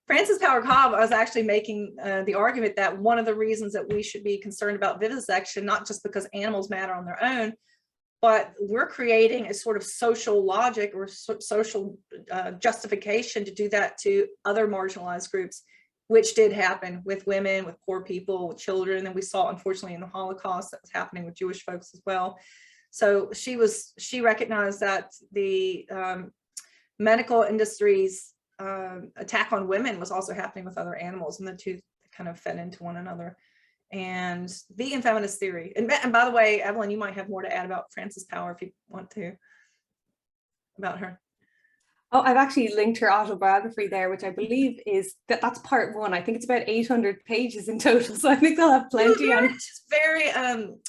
Frances Power Cobb was actually making the argument that one of the reasons that we should be concerned about vivisection, not just because animals matter on their own, but we're creating a sort of social logic or social justification to do that to other marginalized groups, which did happen with women, with poor people, with children. And we saw, unfortunately, in the Holocaust, that was happening with Jewish folks as well. So she recognized that the medical industry's attack on women was also happening with other animals, and the two kind of fed into one another. And vegan feminist theory. And by the way, Evelyn, you might have more to add about Frances Power if you want to, about her. Oh, I've actually linked her autobiography there, which I believe is that's part one. I think it's about 800 pages in total, so I think they'll have plenty. She's very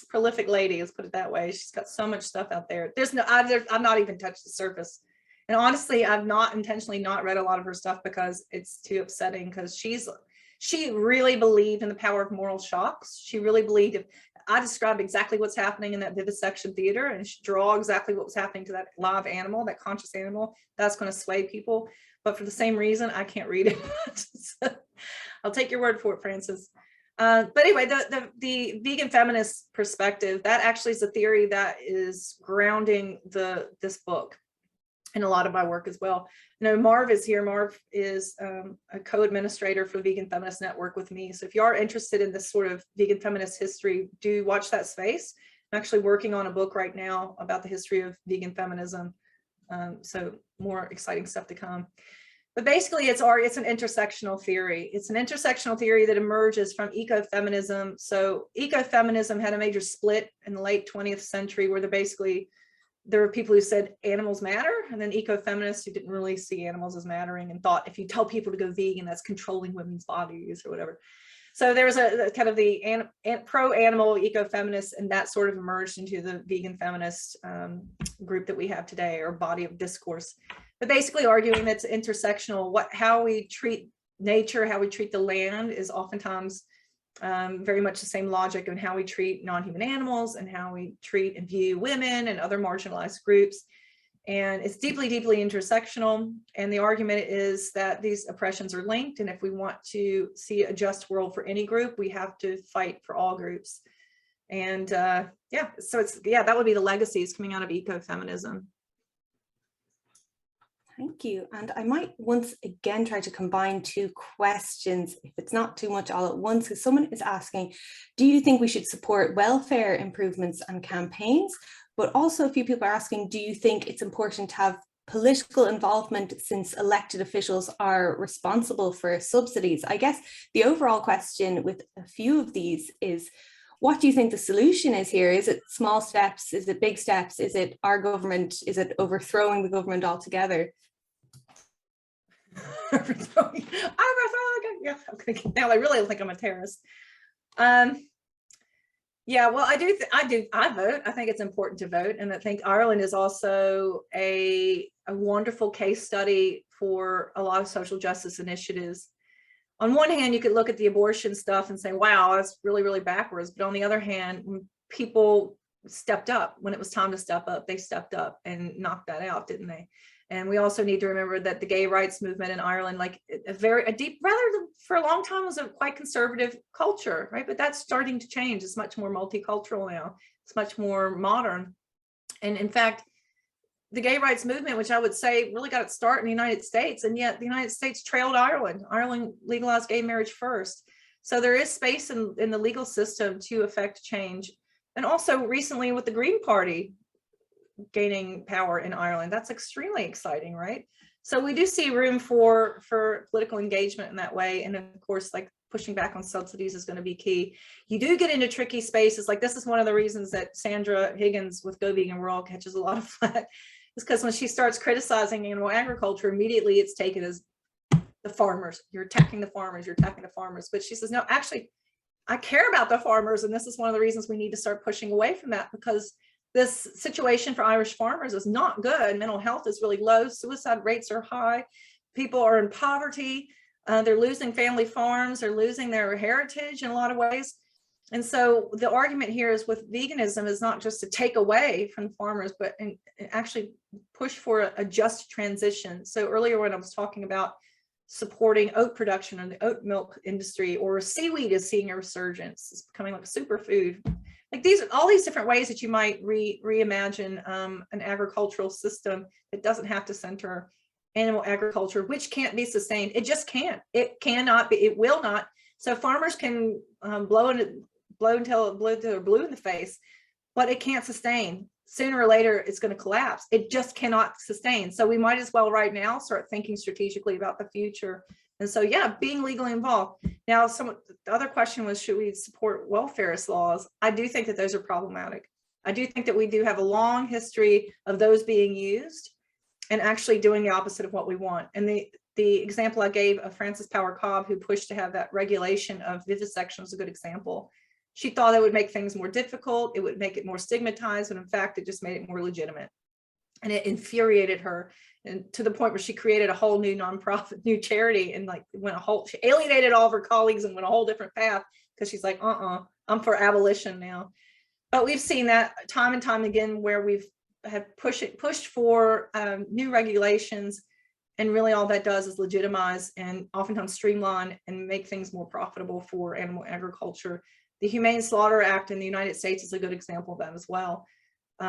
prolific lady, let's put it that way. She's got so much stuff out there. I've not even touched the surface. And honestly, I've not intentionally not read a lot of her stuff because it's too upsetting, because she really believed in the power of moral shocks. She really believed if I described exactly what's happening in that vivisection theater and draw exactly what was happening to that live animal, that conscious animal, that's going to sway people. But for the same reason, I can't read it. So I'll take your word for it, Frances. But anyway, the vegan feminist perspective, that actually is a theory that is grounding this book and a lot of my work as well. Marv is here. Marv is a co-administrator for the Vegan Feminist Network with me. So if you are interested in this sort of vegan feminist history, do watch that space. I'm actually working on a book right now about the history of vegan feminism. So more exciting stuff to come. But basically, it's an intersectional theory. It's an intersectional theory that emerges from ecofeminism. So ecofeminism had a major split in the late 20th century, where there were people who said animals matter, and then eco-feminists who didn't really see animals as mattering and thought if you tell people to go vegan, that's controlling women's bodies or whatever. So there was a kind of the pro-animal eco-feminists, and that sort of emerged into the vegan feminist group that we have today, or body of discourse. But basically arguing that's intersectional, how we treat nature, how we treat the land is oftentimes very much the same logic of how we treat non-human animals and how we treat and view women and other marginalized groups. And it's deeply, deeply intersectional. And the argument is that these oppressions are linked. And if we want to see a just world for any group, we have to fight for all groups. And yeah, so that would be the legacies coming out of ecofeminism. Thank you. And I might once again try to combine two questions, if it's not too much all at once, because someone is asking, do you think we should support welfare improvements and campaigns? But also a few people are asking, do you think it's important to have political involvement since elected officials are responsible for subsidies? I guess the overall question with a few of these is, what do you think the solution is here? Is it small steps? Is it big steps? Is it our government? Is it overthrowing the government altogether? Overthrowing. Yeah, now I really think I'm a terrorist. Yeah, well, I vote. I think it's important to vote. And I think Ireland is also a wonderful case study for a lot of social justice initiatives. On one hand, you could look at the abortion stuff and say, wow, that's really, really backwards. But on the other hand, when people stepped up, when it was time to step up, they stepped up and knocked that out, didn't they? And we also need to remember that the gay rights movement in Ireland, like a deep, for a long time was a quite conservative culture, right? But that's starting to change. It's much more multicultural now. It's much more modern. And in fact, the gay rights movement, which I would say really got its start in the United States, and yet the United States trailed Ireland. Ireland legalized gay marriage first. So there is space in the legal system to affect change. And also recently with the Green Party gaining power in Ireland, that's extremely exciting, right? So we do see room for political engagement in that way. And of course, like pushing back on subsidies is going to be key. You do get into tricky spaces. Like this is one of the reasons that Sandra Higgins with Go Vegan World catches a lot of flack. Is because when she starts criticizing animal agriculture, immediately it's taken as the farmers. You're attacking the farmers, you're attacking the farmers. But she says, no, actually, I care about the farmers. And this is one of the reasons we need to start pushing away from that, because this situation for Irish farmers is not good. Mental health is really low. Suicide rates are high. People are in poverty. They're losing family farms. They're losing their heritage in a lot of ways. And so the argument here is with veganism is not just to take away from farmers, but actually push for a just transition. So earlier when I was talking about supporting oat production in the oat milk industry, or seaweed is seeing a resurgence, it's becoming like a superfood. Like all these different ways that you might reimagine an agricultural system that doesn't have to center animal agriculture, which can't be sustained. It just can't. It cannot be. It will not. So farmers can blow until they're blue in the face, but it can't sustain. Sooner or later, it's going to collapse. It just cannot sustain. So we might as well right now start thinking strategically about the future. And so, yeah, being legally involved. Now, the other question was, should we support welfarist laws? I do think that those are problematic. I do think that we do have a long history of those being used and actually doing the opposite of what we want. And the example I gave of Frances Power Cobb, who pushed to have that regulation of vivisection, was a good example. She thought it would make things more difficult. It would make it more stigmatized. And in fact, it just made it more legitimate. And it infuriated her, and to the point where she created a whole new nonprofit, new charity, and like she alienated all of her colleagues and went a whole different path, because she's like, I'm for abolition now. But we've seen that time and time again, where we've pushed for new regulations, and really all that does is legitimize and oftentimes streamline and make things more profitable for animal agriculture. The Humane Slaughter Act in the United States is a good example of that as well.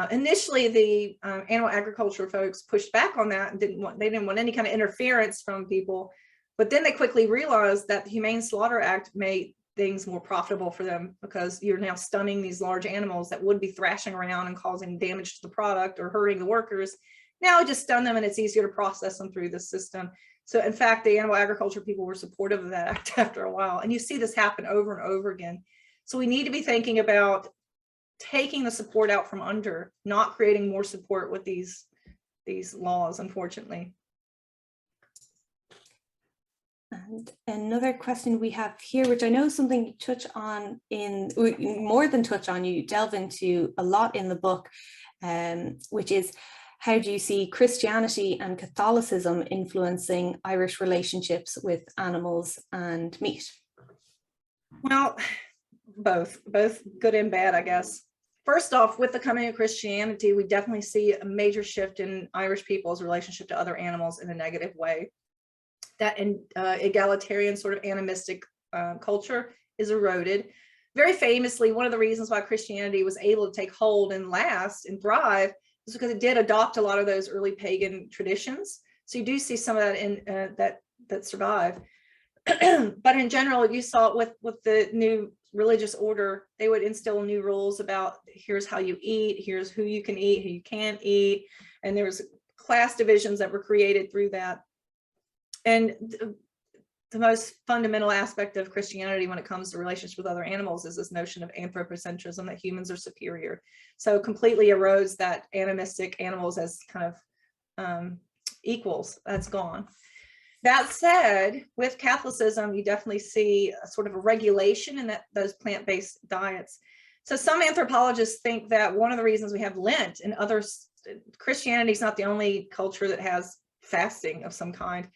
Initially, the animal agriculture folks pushed back on that and didn't want any kind of interference from people. But then they quickly realized that the Humane Slaughter Act made things more profitable for them, because you're now stunning these large animals that would be thrashing around and causing damage to the product or hurting the workers. Now just stun them, and it's easier to process them through the system. So in fact, the animal agriculture people were supportive of that act after a while. And you see this happen over and over again. So we need to be thinking about taking the support out from under, not creating more support with these laws, unfortunately. And another question we have here, which I know is something you touch on more than touch on, you delve into a lot in the book, which is, how do you see Christianity and Catholicism influencing Irish relationships with animals and meat? Well, both good and bad, I guess. First off, with the coming of Christianity, we definitely see a major shift in Irish people's relationship to other animals in a negative way. That egalitarian sort of animistic culture is eroded. Very famously, one of the reasons why Christianity was able to take hold and last and thrive is because it did adopt a lot of those early pagan traditions. So you do see some of that in that survive. But in general, you saw it with the new religious order, they would instill new rules about here's how you eat, here's who you can eat, who you can't eat. And there was class divisions that were created through that. And the most fundamental aspect of Christianity when it comes to relationships with other animals is this notion of anthropocentrism, that humans are superior. So completely erodes that animistic animals as kind of equals. That's gone. That said, with Catholicism, you definitely see a sort of a regulation in those plant-based diets. So some anthropologists think that one of the reasons we have Lent and others, Christianity is not the only culture that has fasting of some kind.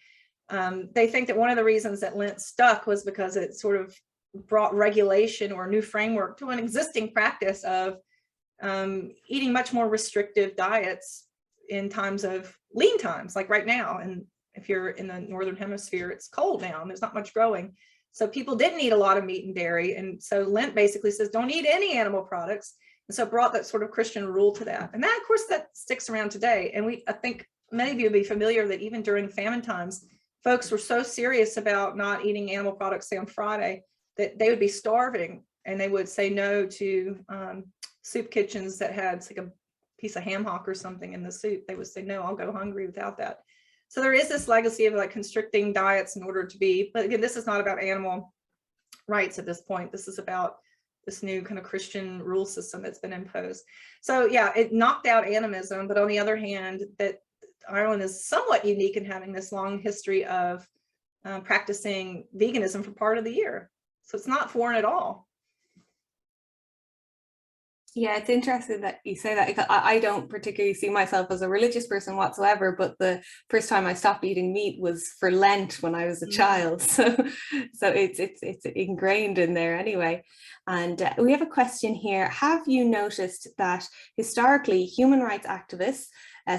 They think that one of the reasons that Lent stuck was because it sort of brought regulation or a new framework to an existing practice of eating much more restrictive diets in times of lean times, like right now. And if you're in the Northern Hemisphere, it's cold now and there's not much growing. So people didn't eat a lot of meat and dairy. And so Lent basically says, don't eat any animal products. And so it brought that sort of Christian rule to that. And that, of course, that sticks around today. And I think many of you will be familiar that even during famine times, folks were so serious about not eating animal products, say on Friday, that they would be starving and they would say no to soup kitchens that had like a piece of ham hock or something in the soup. They would say, no, I'll go hungry without that. So there is this legacy of like constricting diets in order to be, but again, this is not about animal rights at this point. This is about this new kind of Christian rule system that's been imposed. So yeah, it knocked out animism, but on the other hand, that Ireland is somewhat unique in having this long history of practicing veganism for part of the year. So it's not foreign at all. Yeah, it's interesting that you say that. I don't particularly see myself as a religious person whatsoever, but the first time I stopped eating meat was for Lent when I was a child. So it's ingrained in there anyway. And we have a question here. Have you noticed that historically human rights activists,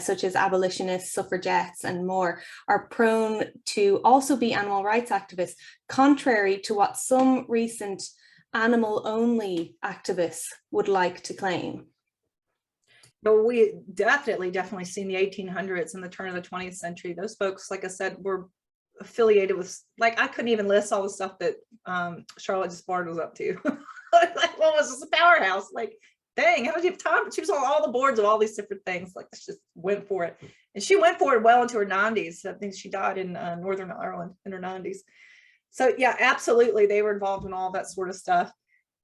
such as abolitionists, suffragettes, and more, are prone to also be animal rights activists, contrary to what some recent animal-only activists would like to claim? But we definitely seen the 1800s and the turn of the 20th century. Those folks, like I said, were affiliated with, like, I couldn't even list all the stuff that Charlotte Despard was up to. Like, what was this, a powerhouse? Like, dang, how did you have time? She was on all the boards of all these different things. Like, she just went for it. And she went for it well into her 90s. I think she died in Northern Ireland in her 90s. So yeah, absolutely, they were involved in all that sort of stuff.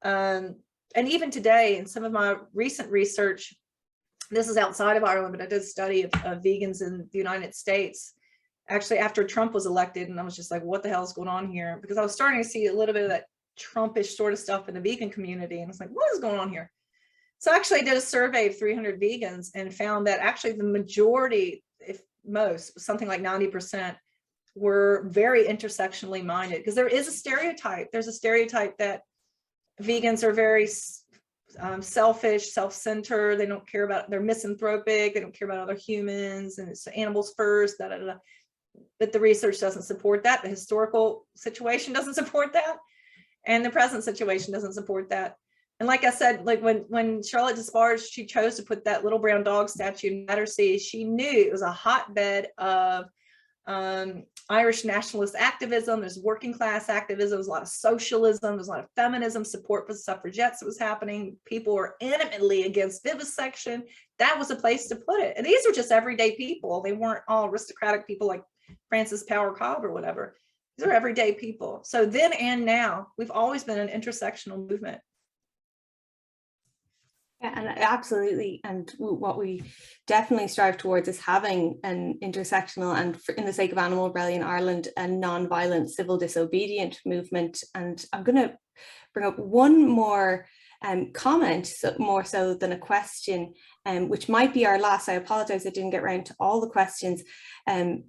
And even today, in some of my recent research, this is outside of Ireland, but I did a study of vegans in the United States, actually after Trump was elected. And I was just like, what the hell is going on here? Because I was starting to see a little bit of that Trumpish sort of stuff in the vegan community. And I was like, what is going on here? So actually I did a survey of 300 vegans and found that actually the majority, if most, something like 90%, were very intersectionally minded, because there is a stereotype. There's a stereotype that vegans are very selfish, self-centered. They don't care about, they're misanthropic. They don't care about other humans, and it's animals first. Da, da, da. But the research doesn't support that. The historical situation doesn't support that, and the present situation doesn't support that. And like I said, like when Charlotte Despard, she chose to put that little brown dog statue in Battersea, she knew it was a hotbed of Irish nationalist activism. There's working class activism. There's a lot of socialism. There's a lot of feminism, support for the suffragettes that was happening. People were intimately against vivisection. That was a place to put it. And these were just everyday people. They weren't all aristocratic people like Frances Power Cobb or whatever. These are everyday people. So then and now, we've always been an intersectional movement. Yeah, and absolutely. And what we definitely strive towards is having an intersectional and, in the sake of Animal Rebellion Ireland, a non-violent civil disobedient movement. And I'm going to bring up one more comment, so more so than a question, which might be our last. I apologize I didn't get around to all the questions.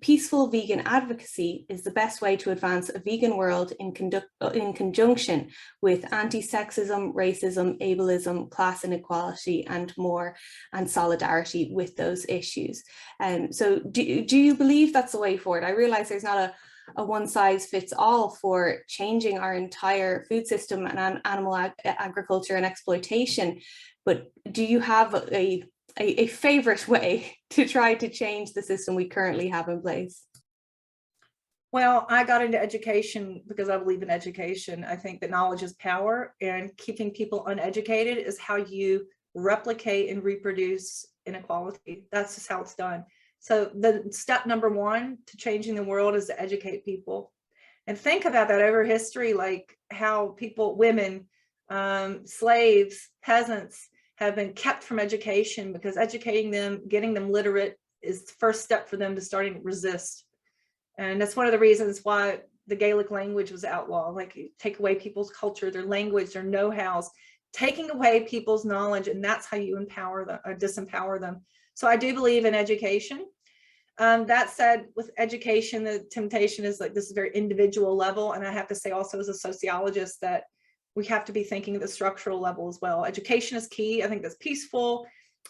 Peaceful vegan advocacy is the best way to advance a vegan world in conjunction with anti-sexism, racism, ableism, class inequality, and more, and solidarity with those issues. So do you believe that's the way forward? I realize there's not a one-size-fits-all for changing our entire food system and animal agriculture and exploitation, but do you have a favorite way to try to change the system we currently have in place? Well, I got into education because I believe in education. I think that knowledge is power, and keeping people uneducated is how you replicate and reproduce inequality. That's just how it's done. So the step number one to changing the world is to educate people. And think about that over history, like how people, women, slaves, peasants have been kept from education because educating them, getting them literate is the first step for them to starting to resist. And that's one of the reasons why the Gaelic language was outlawed. Like, you take away people's culture, their language, their know-hows, taking away people's knowledge, and that's how you empower them or disempower them. So I do believe in education. That said, with education, the temptation is like this is very individual level. And I have to say also as a sociologist that we have to be thinking at the structural level as well. Education is key. I think that's peaceful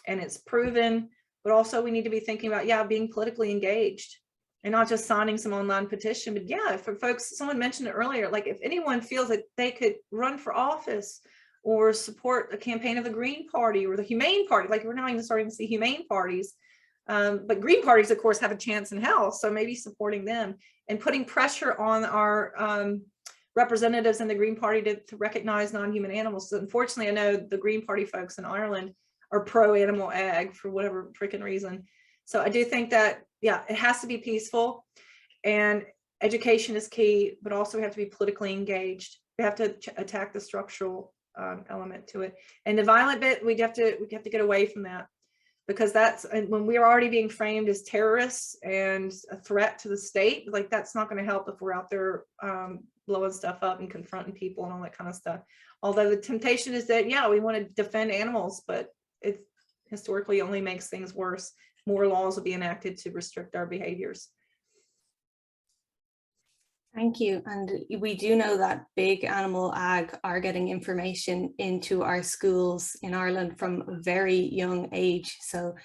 and it's proven, but also we need to be thinking about, yeah, being politically engaged and not just signing some online petition. But yeah, for folks, someone mentioned it earlier, like if anyone feels that they could run for office or support a campaign of the Green Party or the Humane Party, like we're now even starting to see humane parties. But Green parties, of course, have a chance in hell. So maybe supporting them and putting pressure on our representatives in the Green Party to recognize non-human animals. So unfortunately, I know the Green Party folks in Ireland are pro-animal ag for whatever freaking reason. So I do think that, yeah, it has to be peaceful and education is key, but also we have to be politically engaged. We have to attack the structural element to it. And the violent bit, we have to get away from that, because that's when we are already being framed as terrorists and a threat to the state. Like, that's not going to help if we're out there blowing stuff up and confronting people and all that kind of stuff. Although the temptation is that, yeah, we want to defend animals, but it historically only makes things worse. More laws will be enacted to restrict our behaviors. Thank you. And we do know that big animal ag are getting information into our schools in Ireland from a very young age. So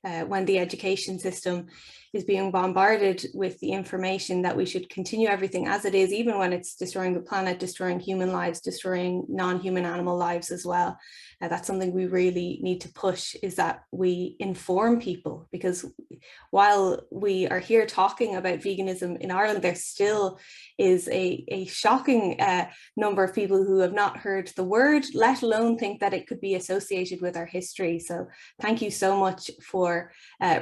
when the education system is being bombarded with the information that we should continue everything as it is, even when it's destroying the planet, destroying human lives, destroying non-human animal lives as well. That's something we really need to push, is that we inform people, because while we are here talking about veganism in Ireland, there still is a shocking number of people who have not heard the word, let alone think that it could be associated with our history. So thank you so much for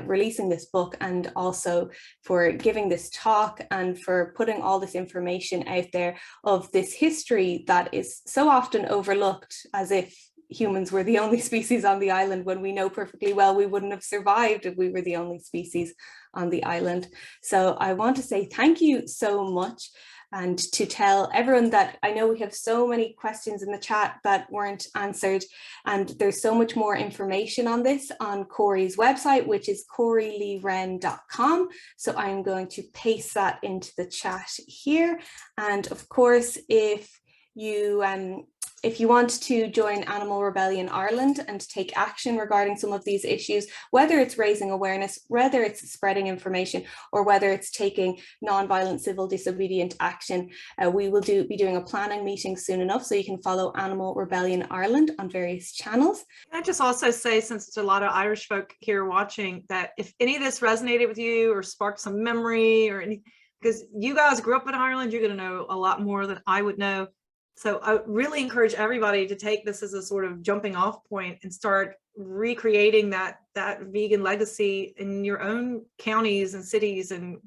releasing this book, and also for giving this talk, and for putting all this information out there of this history that is so often overlooked, as if humans were the only species on the island, when we know perfectly well we wouldn't have survived if we were the only species on the island. So I want to say thank you so much, and to tell everyone that I know we have so many questions in the chat that weren't answered, and there's so much more information on this on Corey's website, which is coreyleewren.com. So I'm going to paste that into the chat here. And of course, if you want to join Animal Rebellion Ireland and take action regarding some of these issues, whether it's raising awareness, whether it's spreading information, or whether it's taking non-violent civil disobedient action, we will be doing a planning meeting soon enough, so you can follow Animal Rebellion Ireland on various channels. Can I just also say, since there's a lot of Irish folk here watching, that if any of this resonated with you or sparked some memory or any, because you guys grew up in Ireland, you're going to know a lot more than I would know. So I really encourage everybody to take this as a sort of jumping off point and start recreating that vegan legacy in your own counties and cities and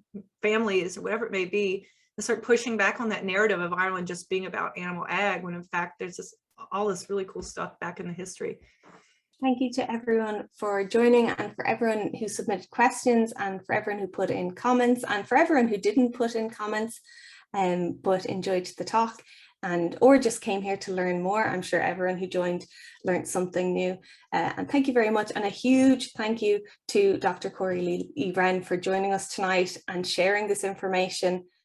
families, or whatever it may be, and start pushing back on that narrative of Ireland just being about animal ag, when in fact there's just all this really cool stuff back in the history. Thank you to everyone for joining, and for everyone who submitted questions, and for everyone who put in comments, and for everyone who didn't put in comments but enjoyed the talk. or just came here to learn more. I'm sure everyone who joined learned something new. And thank you very much. And a huge thank you to Dr. Corey Lee Wrenn for joining us tonight and sharing this information